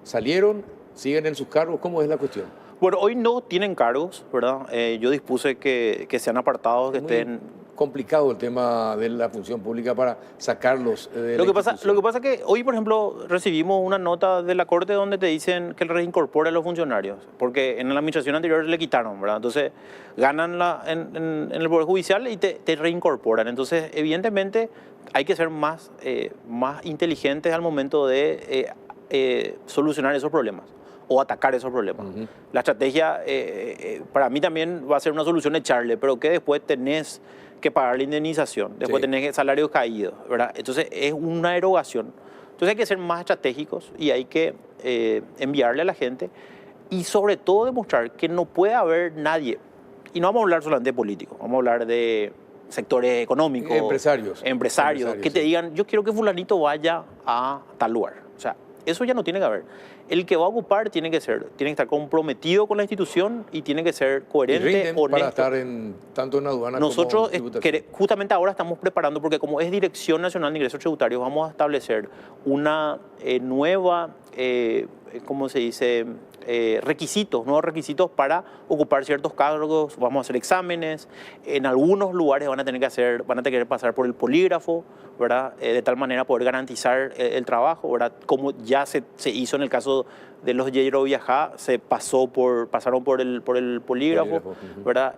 ¿salieron? ¿Siguen en sus cargos? ¿Cómo es la cuestión? Bueno, hoy no tienen cargos, ¿verdad? Yo dispuse que sean apartados, que estén... complicado el tema de la función pública para sacarlos de Lo que pasa es que hoy, por ejemplo, recibimos una nota de la Corte donde te dicen que reincorpore a los funcionarios, porque en la administración anterior le quitaron, ¿verdad? Entonces, ganan en el Poder Judicial y te reincorporan. Entonces, evidentemente, hay que ser más inteligentes al momento de solucionar esos problemas o atacar esos problemas. La estrategia, para mí también va a ser una solución echarle, pero que después tenés que pagar la indemnización, después tenés salarios caídos, ¿verdad? Entonces es una erogación. Entonces hay que ser más estratégicos y hay que enviarle a la gente y sobre todo demostrar que no puede haber nadie, y no vamos a hablar solamente de políticos, vamos a hablar de sectores económicos, empresarios que te digan, yo quiero que fulanito vaya a tal lugar. O sea, eso ya no tiene que haber. El que va a ocupar tiene que estar comprometido con la institución y tiene que ser coherente, honesto. Para estar tanto en aduana Nosotros como en tributación. justamente ahora estamos preparando, porque como es Dirección Nacional de Ingresos Tributarios, vamos a establecer una nueva, ¿cómo se dice? Nuevos requisitos para ocupar ciertos cargos. Vamos a hacer exámenes. En algunos lugares van a tener que pasar por el polígrafo, ¿verdad? De tal manera poder garantizar el trabajo, ¿verdad? Como ya se hizo en el caso de los Yeyro Viajá, pasaron por el polígrafo, ¿verdad?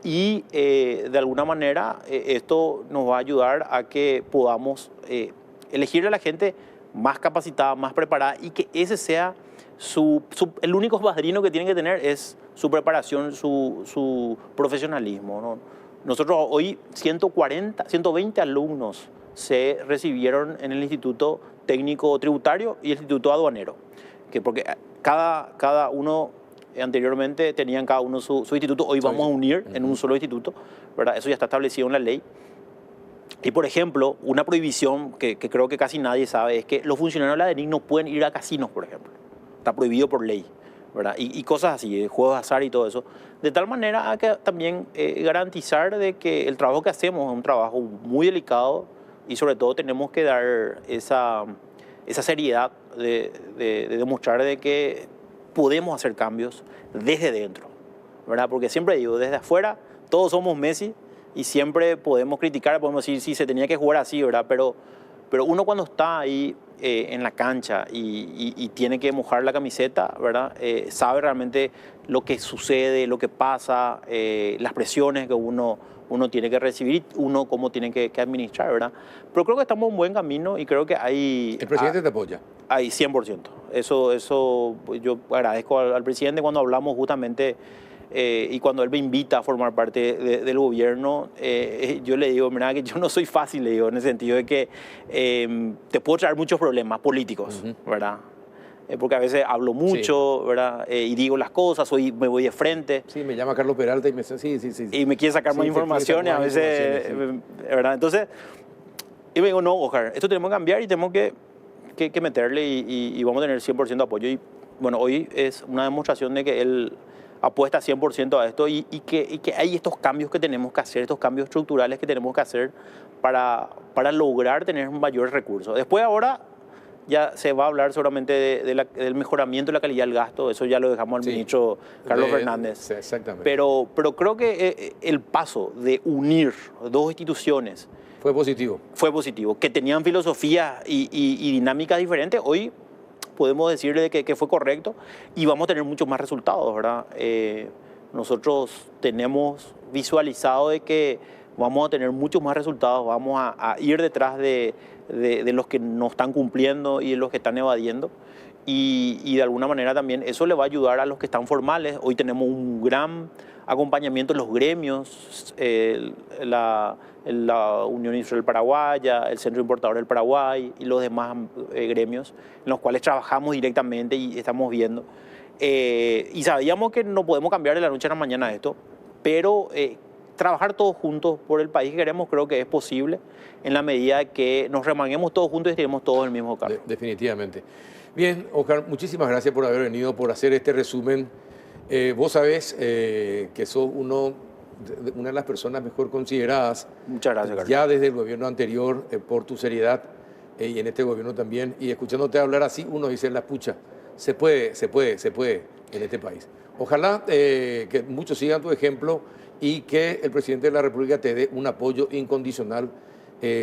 Y de alguna manera esto nos va a ayudar a que podamos elegir a la gente más capacitada, más preparada, y que ese sea el único padrino que tienen que tener es su preparación, su profesionalismo, ¿no? Nosotros hoy 120 alumnos se recibieron en el Instituto Técnico Tributario y el Instituto Aduanero, porque cada uno anteriormente tenían cada uno su instituto, hoy vamos a unir en un solo instituto, ¿verdad? Eso ya está establecido en la ley. Y, por ejemplo, una prohibición que creo que casi nadie sabe es que los funcionarios de la DENIC no pueden ir a casinos, por ejemplo. Está prohibido por ley, ¿verdad? Y cosas así, juegos de azar y todo eso. De tal manera que también garantizar de que el trabajo que hacemos es un trabajo muy delicado y sobre todo tenemos que dar esa seriedad de demostrar de que podemos hacer cambios desde dentro, ¿verdad? Porque siempre digo, desde afuera todos somos Messi y siempre podemos criticar, podemos decir si se tenía que jugar así, ¿verdad? Pero uno cuando está ahí en la cancha y tiene que mojar la camiseta, ¿verdad? Sabe realmente lo que sucede, lo que pasa, las presiones que uno tiene que recibir, uno cómo tiene que administrar, ¿verdad? Pero creo que estamos en un buen camino y creo que hay... ¿El presidente te apoya? Hay 100%. Eso yo agradezco al presidente cuando hablamos justamente... y cuando él me invita a formar parte del gobierno, yo le digo, mira, que yo no soy fácil, le digo, en el sentido de que te puedo traer muchos problemas políticos, ¿verdad? Porque a veces hablo mucho, ¿verdad? Y digo las cosas, me voy de frente. Sí, me llama Carlos Peralta y me dice, sí. Y me quiere sacar más información y a veces, ¿verdad? Entonces, yo me digo, no, Oscar, esto tenemos que cambiar y tenemos que meterle y vamos a tener 100% de apoyo. Y bueno, hoy es una demostración de que él apuesta 100% a esto y que hay estos cambios que tenemos que hacer, estos cambios estructurales que tenemos que hacer para lograr tener mayores recursos. Después ahora ya se va a hablar seguramente del mejoramiento de la calidad del gasto, eso ya lo dejamos al ministro Carlos Fernández. Sí, exactamente. Pero creo que el paso de unir dos instituciones fue positivo. Fue positivo, que tenían filosofías y dinámicas diferentes. Hoy podemos decirle que fue correcto y vamos a tener muchos más resultados, ¿verdad? Nosotros tenemos visualizado de que vamos a tener muchos más resultados, vamos a ir detrás de los que no están cumpliendo y de los que están evadiendo. Y de alguna manera también eso le va a ayudar a los que están formales. Hoy tenemos un gran acompañamiento en los gremios, la Unión Industrial Paraguaya, el Centro Importador del Paraguay y los demás gremios en los cuales trabajamos directamente y estamos viendo. Y sabíamos que no podemos cambiar de la noche a la mañana esto, pero trabajar todos juntos por el país que queremos creo que es posible en la medida que nos remanguemos todos juntos y estiremos todos el mismo carro. Definitivamente. Bien, Oscar, muchísimas gracias por haber venido, por hacer este resumen. Vos sabés que sos una de las personas mejor consideradas. Muchas gracias, Carlos. Ya desde el gobierno anterior, por tu seriedad, y en este gobierno también. Y escuchándote hablar así, uno dice, la pucha, se puede en este país. Ojalá que muchos sigan tu ejemplo y que el presidente de la República te dé un apoyo incondicional,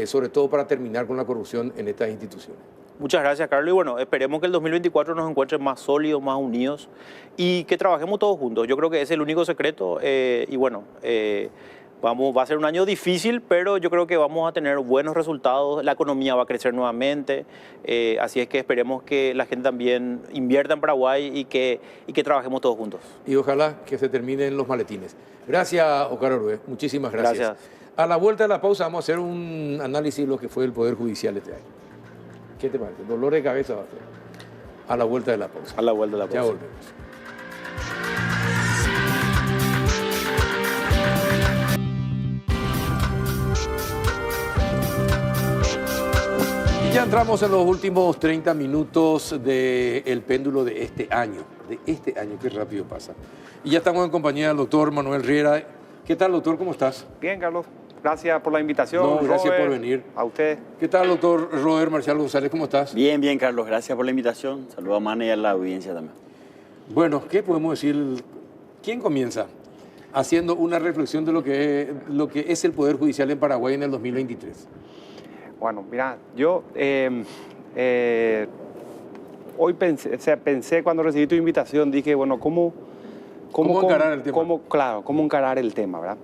sobre todo para terminar con la corrupción en estas instituciones. Muchas gracias, Carlos. Y bueno, esperemos que el 2024 nos encuentre más sólidos, más unidos y que trabajemos todos juntos. Yo creo que ese es el único secreto. Y bueno, va a ser un año difícil, pero yo creo que vamos a tener buenos resultados. La economía va a crecer nuevamente. Así es que esperemos que la gente también invierta en Paraguay y que trabajemos todos juntos. Y ojalá que se terminen los maletines. Gracias, Oscar Orue. Muchísimas gracias. Gracias. A la vuelta de la pausa vamos a hacer un análisis de lo que fue el Poder Judicial este año. ¿Qué te parece? Dolor de cabeza va a ser. A la vuelta de la pausa. A la vuelta de la pausa. Ya volvemos. Y ya entramos en los últimos 30 minutos del péndulo de este año. Qué rápido pasa. Y ya estamos en compañía del doctor Manuel Riera. ¿Qué tal, doctor? ¿Cómo estás? Bien, Carlos. Gracias por la invitación. No, gracias Robert, por venir. A usted. ¿Qué tal, doctor Robert Marcial González? ¿Cómo estás? Bien, bien, Carlos. Gracias por la invitación. Saludos a Mane y a la audiencia también. Bueno, ¿qué podemos decir? ¿Quién comienza haciendo una reflexión de lo que es el Poder Judicial en Paraguay en el 2023? Bueno, mira, yo hoy pensé cuando recibí tu invitación, dije, bueno, ¿cómo encarar el tema? ¿Cómo encarar el tema, verdad?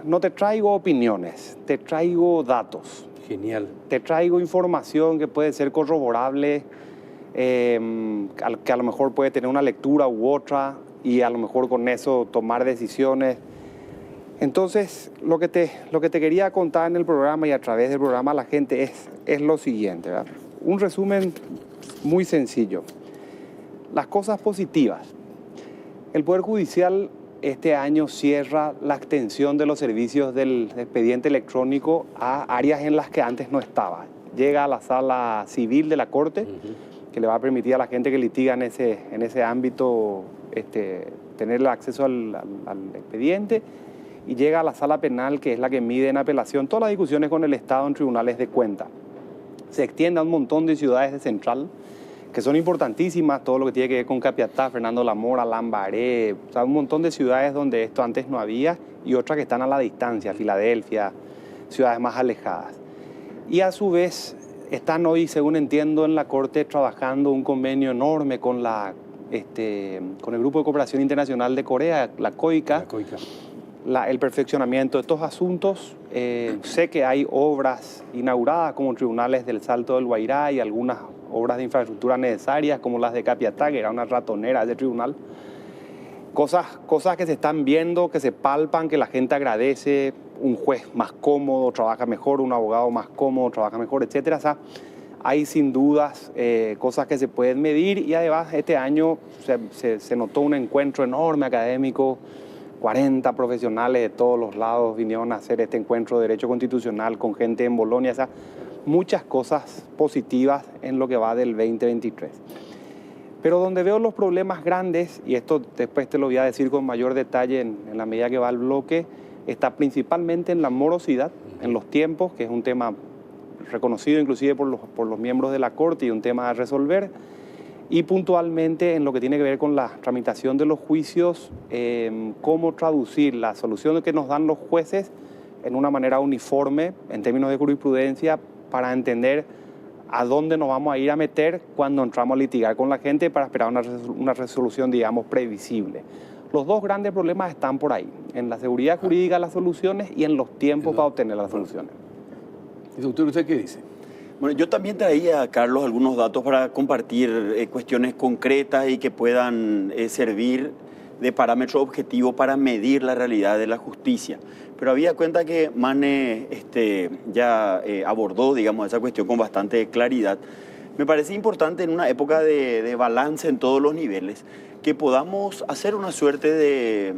No te traigo opiniones, te traigo datos. Genial. Te traigo información que puede ser corroborable, que a lo mejor puede tener una lectura u otra y a lo mejor con eso tomar decisiones. Entonces, lo que te quería contar en el programa y a través del programa a la gente es lo siguiente, ¿verdad? Un resumen muy sencillo. Las cosas positivas. El Poder Judicial este año cierra la extensión de los servicios del expediente electrónico a áreas en las que antes no estaba. Llega a la sala civil de la Corte, que le va a permitir a la gente que litiga en ese ámbito tener el acceso al expediente, y llega a la sala penal, que es la que mide en apelación todas las discusiones con el Estado en tribunales de cuenta. Se extiende a un montón de ciudades de Central, que son importantísimas, todo lo que tiene que ver con Capiatá, Fernando Lamora, Lambaré, o sea, un montón de ciudades donde esto antes no había y otras que están a la distancia, Filadelfia, ciudades más alejadas. Y a su vez están hoy, según entiendo, en la Corte trabajando un convenio enorme con con el Grupo de Cooperación Internacional de Corea, la COICA. El perfeccionamiento de estos asuntos. Sé que hay obras inauguradas como tribunales del Salto del Guairá y algunas obras de infraestructura necesarias como las de Capiatá, que era una ratonera de tribunal. Cosas que se están viendo, que se palpan, que la gente agradece. Un juez más cómodo trabaja mejor, un abogado más cómodo trabaja mejor, etc. O sea, hay sin dudas cosas que se pueden medir, y además este año se notó un encuentro enorme académico. 40 profesionales de todos los lados vinieron a hacer este encuentro de Derecho Constitucional con gente en Bolonia. O sea, muchas cosas positivas en lo que va del 2023. Pero donde veo los problemas grandes, y esto después te lo voy a decir con mayor detalle en la medida que va el bloque, está principalmente en la morosidad, en los tiempos, que es un tema reconocido inclusive por los miembros de la Corte y un tema a resolver, y puntualmente en lo que tiene que ver con la tramitación de los juicios, cómo traducir la solución que nos dan los jueces en una manera uniforme en términos de jurisprudencia para entender a dónde nos vamos a ir a meter cuando entramos a litigar con la gente para esperar una resolución, digamos, previsible. Los dos grandes problemas están por ahí, en la seguridad jurídica de las soluciones y en los tiempos para obtener las soluciones. ¿Y doctor, usted qué dice? Bueno, yo también traía, Carlos, algunos datos para compartir cuestiones concretas y que puedan servir de parámetro objetivo para medir la realidad de la justicia. Pero había cuenta que Mane ya abordó, digamos, esa cuestión con bastante claridad. Me parece importante en una época de balance en todos los niveles que podamos hacer una suerte de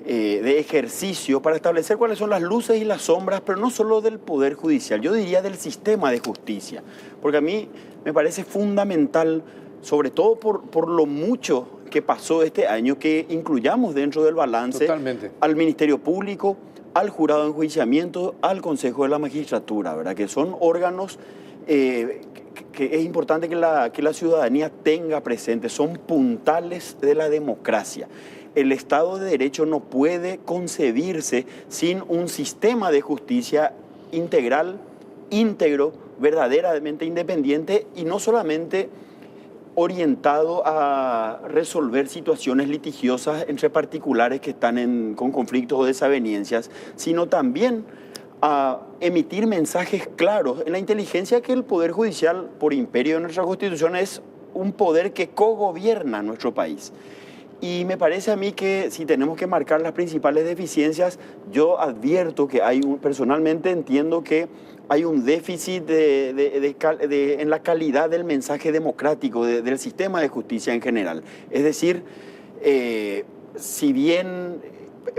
de ejercicio para establecer cuáles son las luces y las sombras, pero no solo del Poder Judicial, yo diría del sistema de justicia, porque a mí me parece fundamental, sobre todo por lo mucho que pasó este año, que incluyamos dentro del balance al Ministerio Público, al Jurado de Enjuiciamiento, al Consejo de la Magistratura, ¿verdad? Que son órganos que es importante que la ciudadanía tenga presente, son puntales de la democracia. El Estado de Derecho no puede concebirse sin un sistema de justicia integral, íntegro, verdaderamente independiente y no solamente orientado a resolver situaciones litigiosas entre particulares que están con conflictos o desavenencias, sino también a emitir mensajes claros en la inteligencia que el Poder Judicial, por imperio de nuestra Constitución, es un poder que cogobierna nuestro país. Y me parece a mí que si tenemos que marcar las principales deficiencias, yo advierto que personalmente entiendo que hay un déficit en la calidad del mensaje democrático del sistema de justicia en general. Es decir, si bien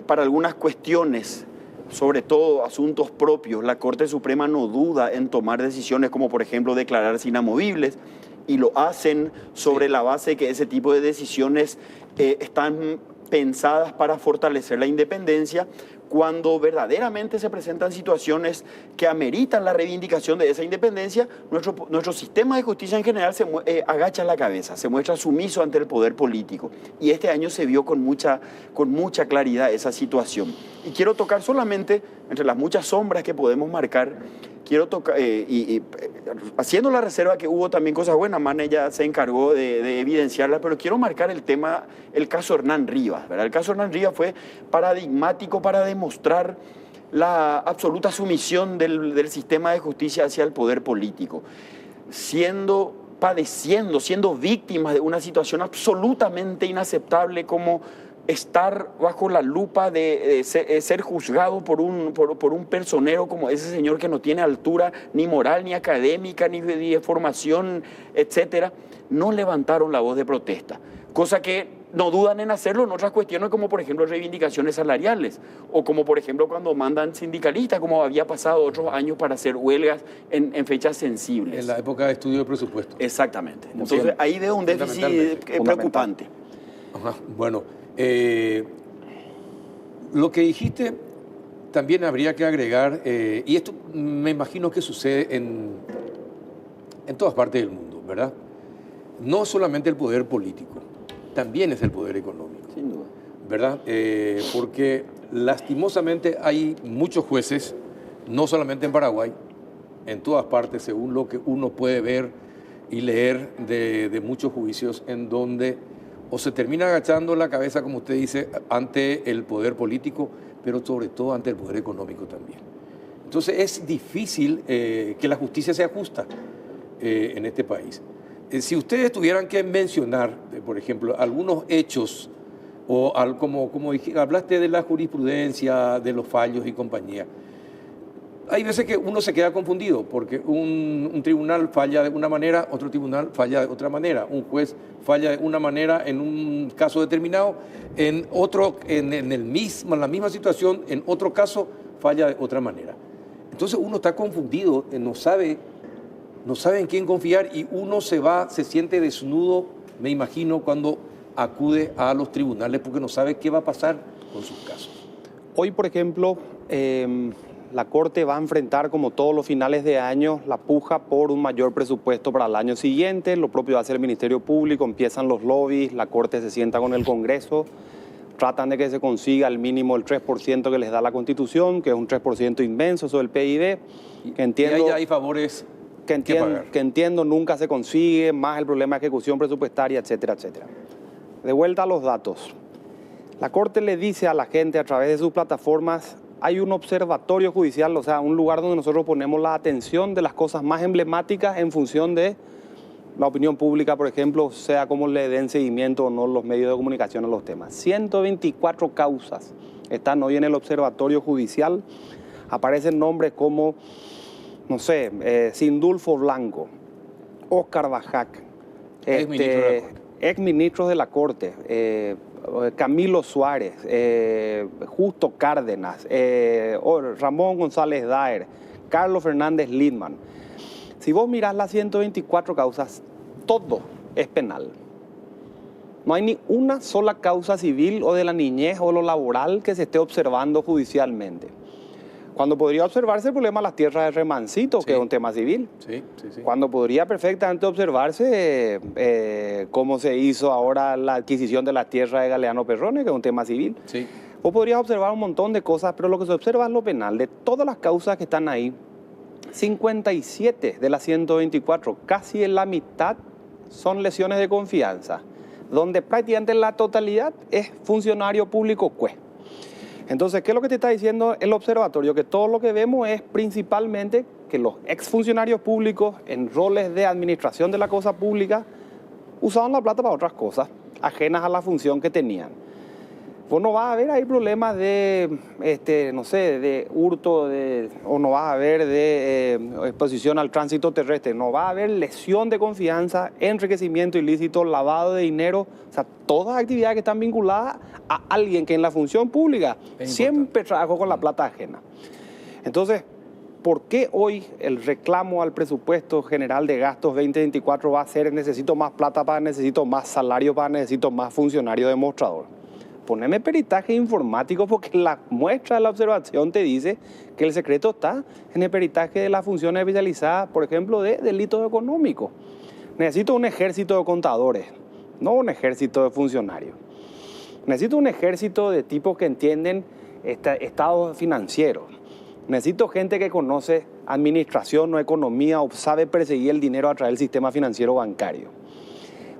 para algunas cuestiones, sobre todo asuntos propios, la Corte Suprema no duda en tomar decisiones como por ejemplo declararse inamovibles, y lo hacen sobre la base de que ese tipo de decisiones están pensadas para fortalecer la independencia, cuando verdaderamente se presentan situaciones que ameritan la reivindicación de esa independencia, nuestro sistema de justicia en general agacha la cabeza, se muestra sumiso ante el poder político. Y este año se vio con mucha claridad esa situación. Y quiero tocar solamente, entre las muchas sombras que podemos marcar, quiero tocar, haciendo la reserva que hubo también cosas buenas, Mane ya se encargó de evidenciarlas, pero quiero marcar el caso Hernán Rivas, ¿verdad? El caso Hernán Rivas fue paradigmático para demostrar la absoluta sumisión del sistema de justicia hacia el poder político, siendo víctimas de una situación absolutamente inaceptable como estar bajo la lupa de ser juzgado por un personero como ese señor que no tiene altura ni moral, ni académica, ni de formación, etcétera. No levantaron la voz de protesta, cosa que no dudan en hacerlo en otras cuestiones como por ejemplo reivindicaciones salariales o como por ejemplo cuando mandan sindicalistas, como había pasado otros años para hacer huelgas en fechas sensibles. En la época de estudio de presupuesto. Exactamente. Entonces ahí veo un déficit preocupante. Ajá. Bueno, lo que dijiste también habría que agregar, y esto me imagino que sucede en todas partes del mundo, ¿verdad? No solamente el poder político, también es el poder económico. Sin duda. ¿Verdad? Porque lastimosamente hay muchos jueces, no solamente en Paraguay, en todas partes, según lo que uno puede ver y leer de muchos juicios, en donde o se termina agachando la cabeza, como usted dice, ante el poder político, pero sobre todo ante el poder económico también. Entonces es difícil que la justicia sea justa en este país. Si ustedes tuvieran que mencionar, por ejemplo, algunos hechos, o como hablaste de la jurisprudencia, de los fallos y compañía, hay veces que uno se queda confundido, porque un tribunal falla de una manera, otro tribunal falla de otra manera, un juez falla de una manera en un caso determinado, en otro, en la misma situación, en otro caso falla de otra manera. Entonces uno está confundido, no sabe en quién confiar, y uno se siente desnudo, me imagino, cuando acude a los tribunales porque no sabe qué va a pasar con sus casos. Hoy, por ejemplo, la Corte va a enfrentar, como todos los finales de año, la puja por un mayor presupuesto para el año siguiente. Lo propio hace el Ministerio Público, empiezan los lobbies, la Corte se sienta con el Congreso, tratan de que se consiga al mínimo el 3% que les da la Constitución, que es un 3% inmenso sobre el PIB. Que entiendo, y ahí hay favores que entiendo nunca se consigue, más el problema de ejecución presupuestaria, etcétera, etcétera. De vuelta a los datos. La Corte le dice a la gente a través de sus plataformas: hay un observatorio judicial, o sea, un lugar donde nosotros ponemos la atención de las cosas más emblemáticas en función de la opinión pública, por ejemplo, sea cómo le den seguimiento o no los medios de comunicación a los temas. 124 causas están hoy en el observatorio judicial. Aparecen nombres como, no sé, Sindulfo Blanco, Óscar Bajac, exministros de la Corte, Camilo Suárez, Justo Cárdenas, Ramón González Daer, Carlos Fernández Lindman. Si vos mirás las 124 causas, todo es penal. No hay ni una sola causa civil o de la niñez o lo laboral que se esté observando judicialmente. Cuando podría observarse el problema de las tierras de Remancito, sí, que es un tema civil. Sí. Cuando podría perfectamente observarse cómo se hizo ahora la adquisición de las tierras de Galeano Perrone, que es un tema civil. Sí. Vos podrías observar un montón de cosas, pero lo que se observa es lo penal. De todas las causas que están ahí, 57 de las 124, casi en la mitad, son lesiones de confianza, donde prácticamente la totalidad es funcionario público juez. Entonces, ¿qué es lo que te está diciendo el observatorio? Que todo lo que vemos es principalmente que los exfuncionarios públicos en roles de administración de la cosa pública usaban la plata para otras cosas, ajenas a la función que tenían. Vos no vas a ver ahí problemas de, de hurto, o no vas a ver de exposición al tránsito terrestre, no va a haber lesión de confianza, enriquecimiento ilícito, lavado de dinero, o sea, todas actividades que están vinculadas a alguien que en la función pública siempre trabajó con la plata ajena. Entonces, ¿por qué hoy el reclamo al presupuesto general de gastos 2024 va a ser necesito más plata para, necesito más salario para, necesito más funcionario demostrador? Poneme peritaje informático porque la muestra de la observación te dice que el secreto está en el peritaje de las funciones especializadas, por ejemplo, de delitos económicos. Necesito un ejército de contadores, no un ejército de funcionarios. Necesito un ejército de tipos que entienden estados financieros. Necesito gente que conoce administración o economía o sabe perseguir el dinero a través del sistema financiero bancario.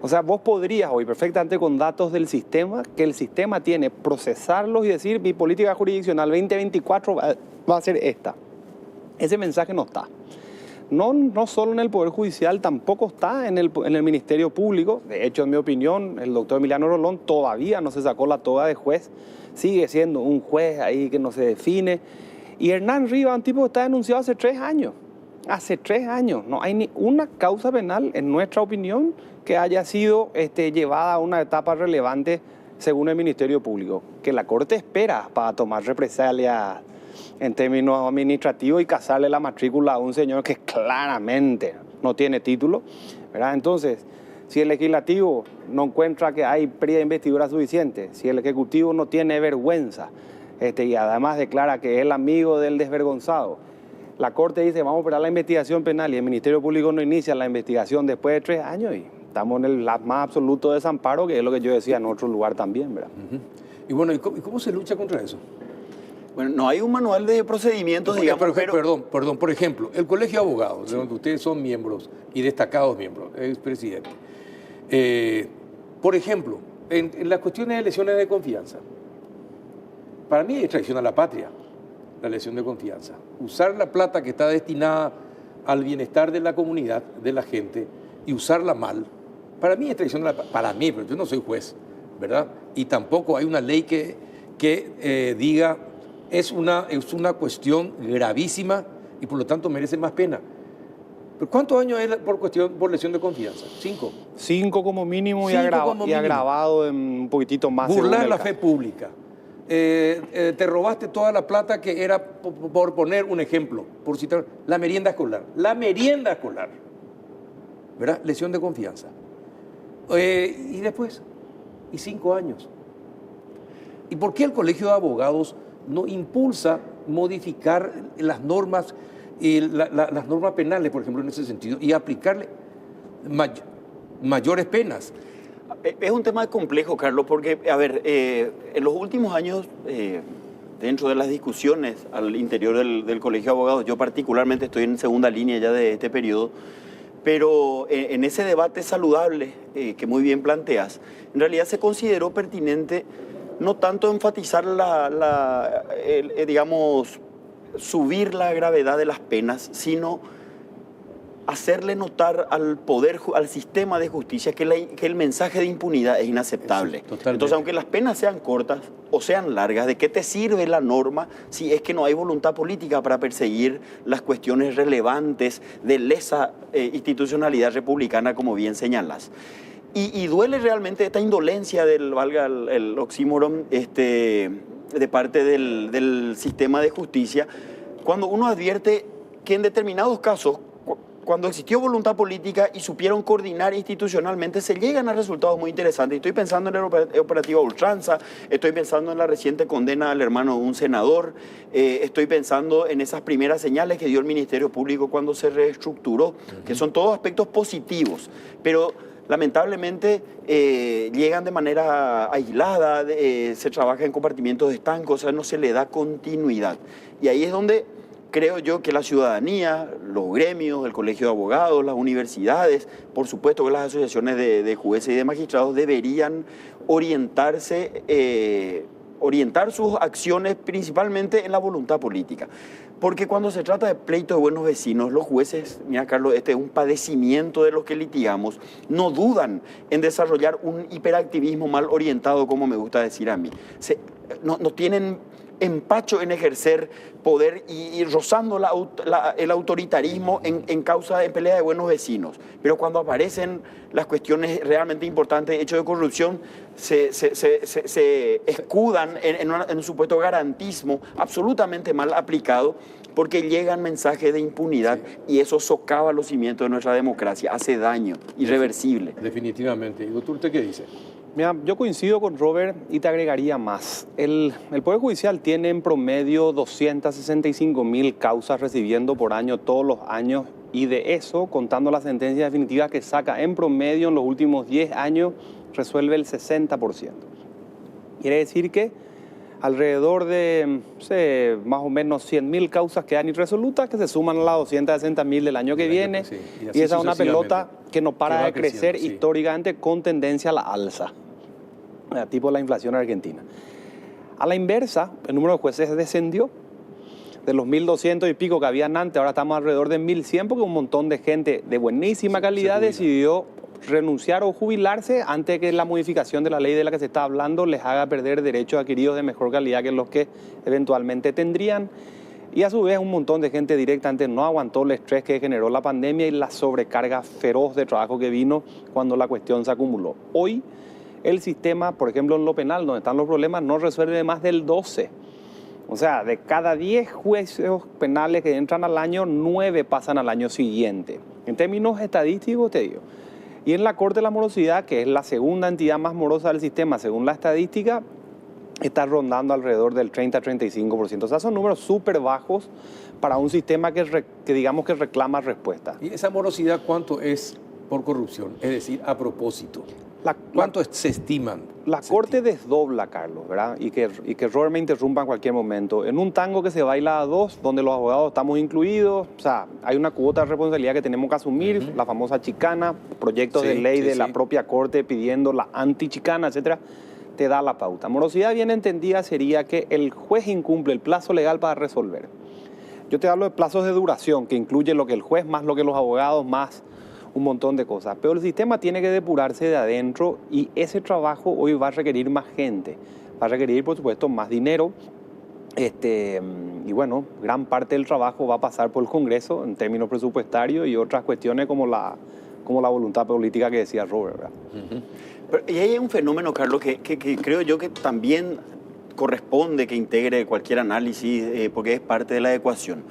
O sea, vos podrías hoy perfectamente con datos del sistema, que el sistema tiene, procesarlos y decir mi política jurisdiccional 2024 va a ser esta. Ese mensaje no está. No solo en el Poder Judicial, tampoco está en el Ministerio Público. De hecho, en mi opinión, el doctor Emiliano Rolón todavía no se sacó la toga de juez. Sigue siendo un juez ahí que no se define. Y Hernán Rivas, un tipo que está denunciado hace 3 años. Hace 3 años. No hay ni una causa penal, en nuestra opinión, que haya sido llevada a una etapa relevante según el Ministerio Público. Que la Corte espera para tomar represalias en términos administrativos y casarle la matrícula a un señor que claramente no tiene título, ¿verdad? Entonces, si el Legislativo no encuentra que hay periodo de investidura suficiente, si el Ejecutivo no tiene vergüenza y además declara que es el amigo del desvergonzado, la Corte dice vamos a operar la investigación penal y el Ministerio Público no inicia la investigación después de 3 años y estamos en el más absoluto desamparo, que es lo que yo decía en otro lugar también, ¿verdad? Y bueno, ¿y cómo se lucha contra eso? Bueno, no hay un manual de procedimientos, digamos, Perdón, por ejemplo, el Colegio de Abogados, de donde ustedes son miembros y destacados miembros, expresidente. Por ejemplo, en las cuestiones de lesiones de confianza, para mí es traición a la patria, la lesión de confianza. Usar la plata que está destinada al bienestar de la comunidad, de la gente, y usarla mal, para mí es traición a la patria. Para mí, pero yo no soy juez, ¿verdad? Y tampoco hay una ley que diga es una cuestión gravísima y por lo tanto merece más pena. ¿Pero cuántos años es por lesión de confianza? 5. 5 como mínimo y agravado en un poquitito más. Burlar la fe pública. Te robaste toda la plata que era, por poner un ejemplo, por citar, la merienda escolar. La merienda escolar, ¿verdad? Lesión de confianza. Y después, y 5 años. ¿Y por qué el Colegio de Abogados no impulsa modificar las normas, las normas penales, por ejemplo, en ese sentido, y aplicarle mayores penas? Es un tema complejo, Carlos, porque, a ver, en los últimos años, dentro de las discusiones al interior del Colegio de Abogados, yo particularmente estoy en segunda línea ya de este periodo, pero en ese debate saludable que muy bien planteas, en realidad se consideró pertinente no tanto enfatizar digamos, subir la gravedad de las penas, sino hacerle notar al sistema de justicia que el mensaje de impunidad es inaceptable. Entonces, aunque las penas sean cortas o sean largas, ¿de qué te sirve la norma si es que no hay voluntad política para perseguir las cuestiones relevantes de lesa institucionalidad republicana, como bien señalas? Y duele realmente esta indolencia valga el oxímoron, de parte del sistema de justicia, cuando uno advierte que en determinados casos, cuando existió voluntad política y supieron coordinar institucionalmente, se llegan a resultados muy interesantes. Estoy pensando en el operativo Ultranza, estoy pensando en la reciente condena al hermano de un senador, estoy pensando en esas primeras señales que dio el Ministerio Público cuando se reestructuró, que son todos aspectos positivos, pero lamentablemente llegan de manera aislada, se trabaja en compartimientos estancos, o sea, no se le da continuidad. Y ahí es donde creo yo que la ciudadanía, los gremios, el colegio de abogados, las universidades, por supuesto que las asociaciones de jueces y de magistrados deberían orientar sus acciones principalmente en la voluntad política. Porque cuando se trata de pleito de buenos vecinos, los jueces, mira Carlos, este es un padecimiento de los que litigamos, no dudan en desarrollar un hiperactivismo mal orientado, como me gusta decir a mí. No tienen empacho en ejercer poder y rozando el autoritarismo en pelea de buenos vecinos. Pero cuando aparecen las cuestiones realmente importantes, hechos de corrupción, se escudan en un supuesto garantismo absolutamente mal aplicado, porque llegan mensajes de impunidad, sí, y eso socava los cimientos de nuestra democracia, hace daño irreversible. Definitivamente. ¿Y doctor, usted qué dice? Mira, yo coincido con Robert y te agregaría más. El Poder Judicial tiene en promedio 265.000 causas recibiendo por año todos los años, y de eso, contando la sentencia definitiva que saca en promedio en los últimos 10 años, resuelve el 60%. Quiere decir que alrededor de, más o menos 100.000 causas quedan irresolutas, que se suman a las 260.000 del año que viene, sí, y esa es una pelota que no para de crecer, sí, históricamente con tendencia a la alza, tipo la inflación argentina. A la inversa, el número de jueces descendió. De los 1.200 y pico que habían antes, ahora estamos alrededor de 1.100, porque un montón de gente de buenísima calidad decidió renunciar o jubilarse antes que la modificación de la ley de la que se está hablando les haga perder derechos adquiridos de mejor calidad que los que eventualmente tendrían. Y a su vez un montón de gente directamente no aguantó el estrés que generó la pandemia y la sobrecarga feroz de trabajo que vino cuando la cuestión se acumuló. Hoy el sistema, por ejemplo en lo penal, donde están los problemas, no resuelve más del 12%. O sea, de cada 10 juicios penales que entran al año, 9 pasan al año siguiente. En términos estadísticos, te digo. Y en la Corte de la Morosidad, que es la segunda entidad más morosa del sistema, según la estadística, está rondando alrededor del 30-35%. O sea, son números súper bajos para un sistema que digamos que reclama respuesta. ¿Y esa morosidad cuánto es por corrupción? Es decir, a propósito. ¿Cuánto se estiman? La Corte desdobla, Carlos, ¿verdad? Y que Robert me interrumpa en cualquier momento. En un tango que se baila a dos, donde los abogados estamos incluidos, o sea, hay una cuota de responsabilidad que tenemos que asumir, la famosa chicana, proyectos de ley de la propia Corte pidiendo la antichicana, etcétera, te da la pauta. Morosidad bien entendida sería que el juez incumple el plazo legal para resolver. Yo te hablo de plazos de duración, que incluye lo que el juez más lo que los abogados más un montón de cosas, pero el sistema tiene que depurarse de adentro y ese trabajo hoy va a requerir más gente, va a requerir por supuesto más dinero, y bueno, gran parte del trabajo va a pasar por el Congreso en términos presupuestarios y otras cuestiones como la voluntad política que decía Robert, ¿verdad? Pero, y hay un fenómeno, Carlos, que creo yo que también corresponde que integre cualquier análisis, porque es parte de la ecuación.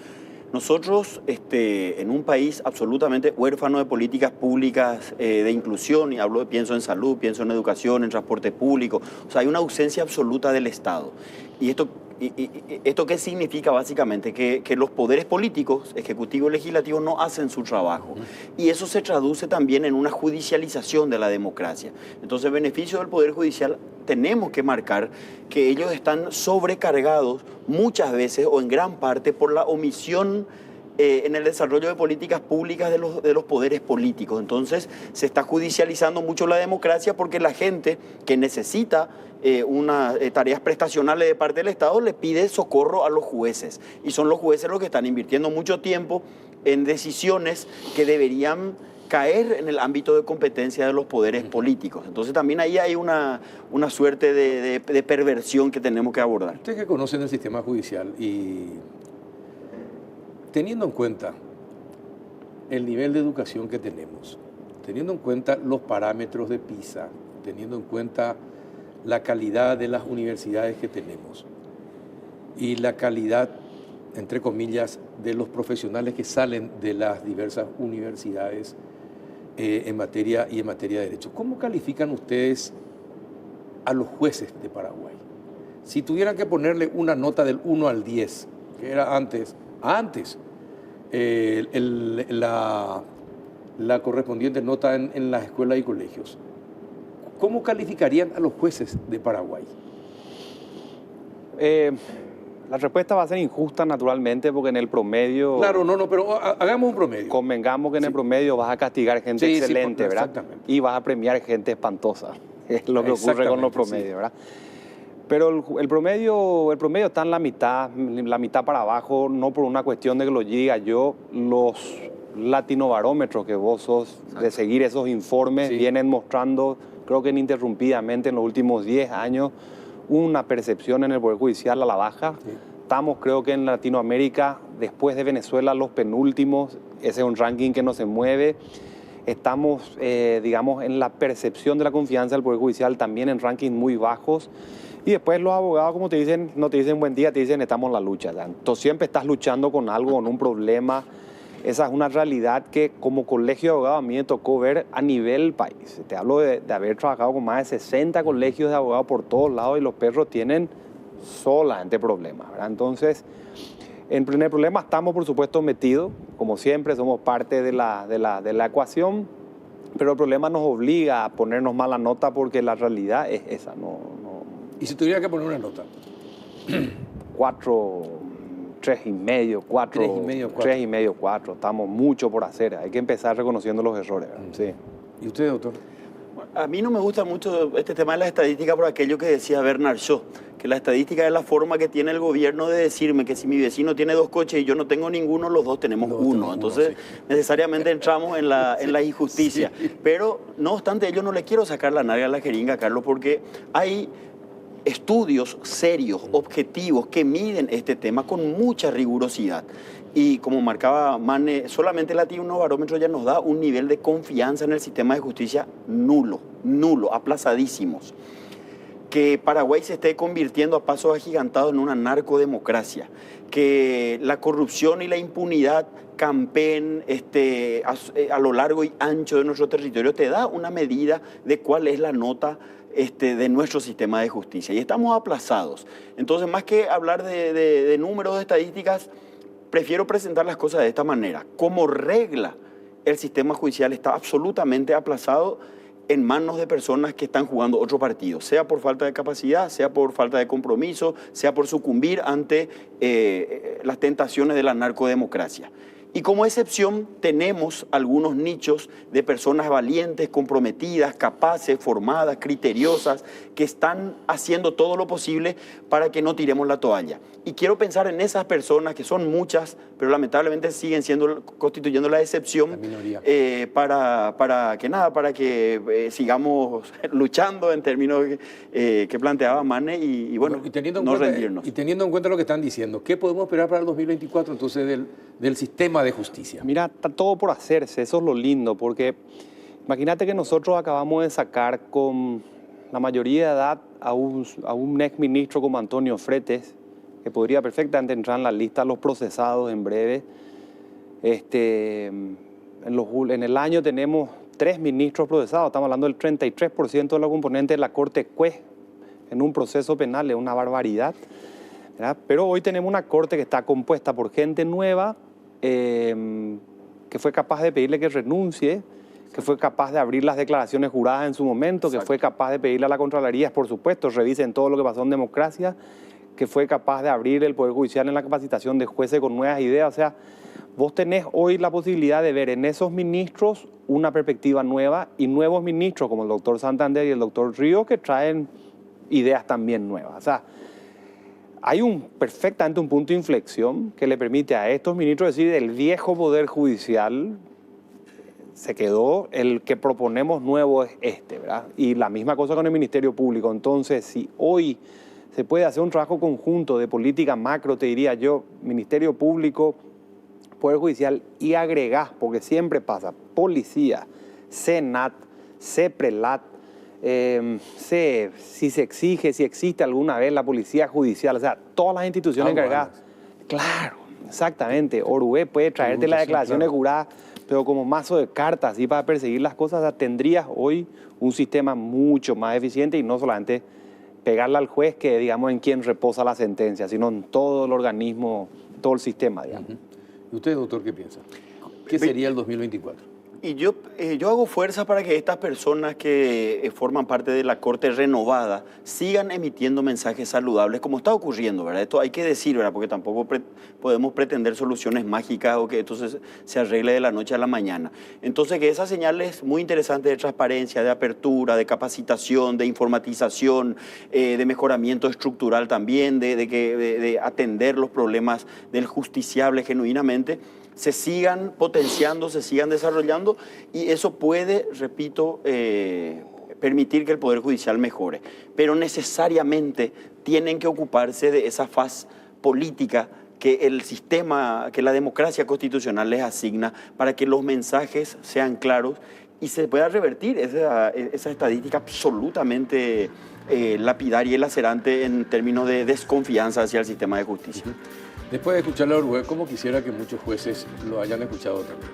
Nosotros, en un país absolutamente huérfano de políticas públicas de inclusión, y pienso en salud, pienso en educación, en transporte público, o sea, hay una ausencia absoluta del Estado. ¿Y esto qué significa básicamente? Que los poderes políticos, ejecutivo y legislativo, no hacen su trabajo. Y eso se traduce también en una judicialización de la democracia. Entonces, en beneficio del Poder Judicial, tenemos que marcar que ellos están sobrecargados muchas veces o en gran parte por la omisión en el desarrollo de políticas públicas de los poderes políticos. Entonces se está judicializando mucho la democracia porque la gente que necesita tareas prestacionales de parte del Estado le pide socorro a los jueces. Y son los jueces los que están invirtiendo mucho tiempo en decisiones que deberían caer en el ámbito de competencia de los poderes políticos. Entonces también ahí hay una suerte de perversión que tenemos que abordar. Ustedes que conocen el sistema judicial y teniendo en cuenta el nivel de educación que tenemos, teniendo en cuenta los parámetros de PISA, teniendo en cuenta la calidad de las universidades que tenemos y la calidad, entre comillas, de los profesionales que salen de las diversas universidades en materia de derecho. ¿Cómo califican ustedes a los jueces de Paraguay? Si tuvieran que ponerle una nota del 1 al 10, que era antes la correspondiente nota en las escuelas y colegios, ¿cómo calificarían a los jueces de Paraguay? La respuesta va a ser injusta, naturalmente, porque en el promedio... Claro, pero hagamos un promedio. Convengamos que en el promedio vas a castigar gente excelente, ¿verdad? Exactamente. Y vas a premiar gente espantosa. Es lo que ocurre con los promedios, ¿verdad? Pero el promedio está en la mitad para abajo, no por una cuestión de que lo diga yo. Los latinobarómetros que vos sos de seguir esos informes vienen mostrando, creo que ininterrumpidamente en los últimos 10 años, una percepción en el Poder Judicial a la baja. Sí. Estamos, creo que en Latinoamérica, después de Venezuela, los penúltimos. Ese es un ranking que no se mueve. Estamos, digamos, en la percepción de la confianza del Poder Judicial también en rankings muy bajos. Y después los abogados, como te dicen, no te dicen buen día, te dicen estamos en la lucha. ¿Ya? Entonces siempre estás luchando con algo, con un problema. Esa es una realidad que como colegio de abogados a mí me tocó ver a nivel país. Te hablo de haber trabajado con más de 60 colegios de abogados por todos lados y los perros tienen solamente problemas, ¿verdad? Entonces, en el problema estamos, por supuesto, metidos. Como siempre, somos parte de la ecuación, pero el problema nos obliga a ponernos mala nota porque la realidad es esa. ¿Y si tuviera que poner una nota? 3,5, 4. Estamos mucho por hacer. Hay que empezar reconociendo los errores. Sí. ¿Y usted, doctor? A mí no me gusta mucho este tema de la estadística por aquello que decía Bernard Shaw, que la estadística es la forma que tiene el gobierno de decirme que si mi vecino tiene 2 coches y yo no tengo ninguno, los dos tenemos uno. Entonces, necesariamente entramos en la injusticia. Sí. Pero, no obstante, yo no le quiero sacar la nalga a la jeringa, Carlos, porque hay estudios serios, objetivos, que miden este tema con mucha rigurosidad. Y como marcaba Mane, solamente el Latinobarómetro ya nos da un nivel de confianza en el sistema de justicia nulo, aplazadísimos. Que Paraguay se esté convirtiendo a pasos agigantados en una narcodemocracia, que la corrupción y la impunidad campeen a lo largo y ancho de nuestro territorio, te da una medida de cuál es la nota de nuestro sistema de justicia. Y estamos aplazados. Entonces, más que hablar de números, de estadísticas, prefiero presentar las cosas de esta manera. Como regla, el sistema judicial está absolutamente aplazado en manos de personas que están jugando otro partido, sea por falta de capacidad, sea por falta de compromiso, sea por sucumbir ante las tentaciones de la narcodemocracia. Y como excepción tenemos algunos nichos de personas valientes, comprometidas, capaces, formadas, criteriosas, que están haciendo todo lo posible para que no tiremos la toalla. Y quiero pensar en esas personas, que son muchas, pero lamentablemente siguen constituyendo la excepción, para que sigamos luchando en términos que planteaba Mane y bueno, no rendirnos. Y teniendo en cuenta lo que están diciendo, ¿qué podemos esperar para el 2024 entonces del sistema de justicia? Mira, está todo por hacerse, eso es lo lindo, porque imagínate que nosotros acabamos de sacar con la mayoría de edad a un exministro como Antonio Fretes, que podría perfectamente entrar en la lista de los procesados en breve. En el año tenemos 3 ministros procesados, estamos hablando del 33% de la componente de la Corte Juez en un proceso penal, es una barbaridad, ¿verdad? Pero hoy tenemos una corte que está compuesta por gente nueva, que fue capaz de pedirle que renuncie, que fue capaz de abrir las declaraciones juradas en su momento, que fue capaz de pedirle a la Contraloría, por supuesto, revisen todo lo que pasó en democracia, que fue capaz de abrir el Poder Judicial en la capacitación de jueces con nuevas ideas. O sea, vos tenés hoy la posibilidad de ver en esos ministros una perspectiva nueva y nuevos ministros como el doctor Santander y el doctor Ríos que traen ideas también nuevas. O sea, hay perfectamente un punto de inflexión que le permite a estos ministros decir el viejo Poder Judicial se quedó, el que proponemos nuevo es ¿verdad? Y la misma cosa con el Ministerio Público. Entonces, si hoy se puede hacer un trabajo conjunto de política macro, te diría yo, Ministerio Público, Poder Judicial, y agregás, porque siempre pasa, policía, CENAT, CEPRELAT, si se exige, si existe alguna vez la Policía Judicial, o sea, todas las instituciones encargadas. Claro, exactamente. Orué puede traerte las declaraciones juradas, pero como mazo de cartas, así para perseguir las cosas, o sea, tendrías hoy un sistema mucho más eficiente y no solamente pegarle al juez, que digamos en quien reposa la sentencia, sino en todo el organismo, todo el sistema, digamos. ¿Y usted, doctor, qué piensa? ¿Qué sería el 2024? Y yo hago fuerza para que estas personas que forman parte de la Corte renovada sigan emitiendo mensajes saludables, como está ocurriendo, ¿verdad? Esto hay que decir, ¿verdad? Porque tampoco podemos pretender soluciones mágicas o que esto se arregle de la noche a la mañana. Entonces, que esas señales muy interesantes de transparencia, de apertura, de capacitación, de informatización, de mejoramiento estructural también, de atender los problemas del justiciable genuinamente, se sigan potenciando, se sigan desarrollando, y eso puede, repito, permitir que el Poder Judicial mejore. Pero necesariamente tienen que ocuparse de esa faz política que el sistema, que la democracia constitucional les asigna, para que los mensajes sean claros y se pueda revertir esa estadística absolutamente lapidaria y lacerante en términos de desconfianza hacia el sistema de justicia. Después de escucharlo a Orué, como quisiera que muchos jueces lo hayan escuchado también.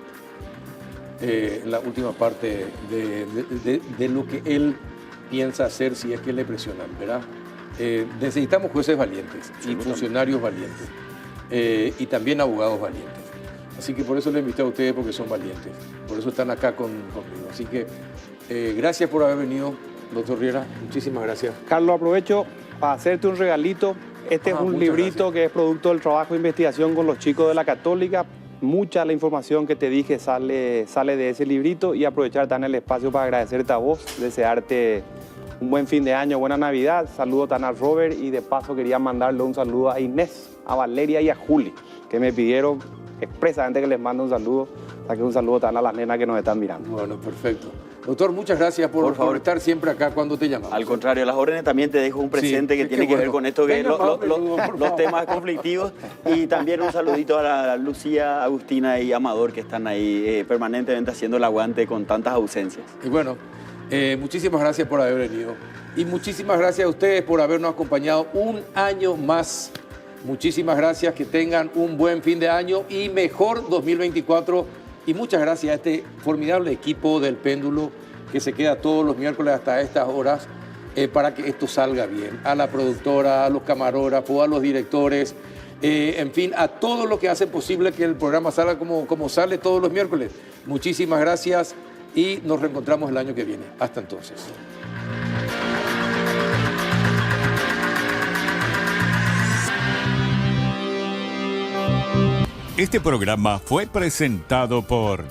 En la última parte de lo que él piensa hacer si es que le presionan, ¿verdad? Necesitamos jueces valientes y funcionarios valientes y también abogados valientes. Así que por eso le invité a ustedes, porque son valientes. Por eso están acá conmigo. Así que gracias por haber venido, doctor Riera. Muchísimas gracias. Carlos, aprovecho para hacerte un regalito. Este es un librito que es producto del trabajo de investigación con los chicos de la Católica. Mucha de la información que te dije sale de ese librito, y aprovechar también el espacio para agradecerte a vos, desearte un buen fin de año, buena Navidad. Saludo también a Robert, y de paso quería mandarle un saludo a Inés, a Valeria y a Juli, que me pidieron expresamente que les mande un saludo. O sea, que un saludo también a las nenas que nos están mirando. Bueno, perfecto. Doctor, muchas gracias por estar siempre acá cuando te llamamos. Al contrario, las órdenes también te dejo un presente que tiene que ver con esto, que los temas conflictivos. Y también un saludito a la Lucía, Agustina y Amador, que están ahí permanentemente haciendo el aguante con tantas ausencias. Y bueno, muchísimas gracias por haber venido. Y muchísimas gracias a ustedes por habernos acompañado un año más. Muchísimas gracias, que tengan un buen fin de año y mejor 2024. Y muchas gracias a este formidable equipo del Péndulo que se queda todos los miércoles hasta estas horas para que esto salga bien. A la productora, a los camarógrafos, a los directores, en fin, a todos los que hacen posible que el programa salga como sale todos los miércoles. Muchísimas gracias y nos reencontramos el año que viene. Hasta entonces. Este programa fue presentado por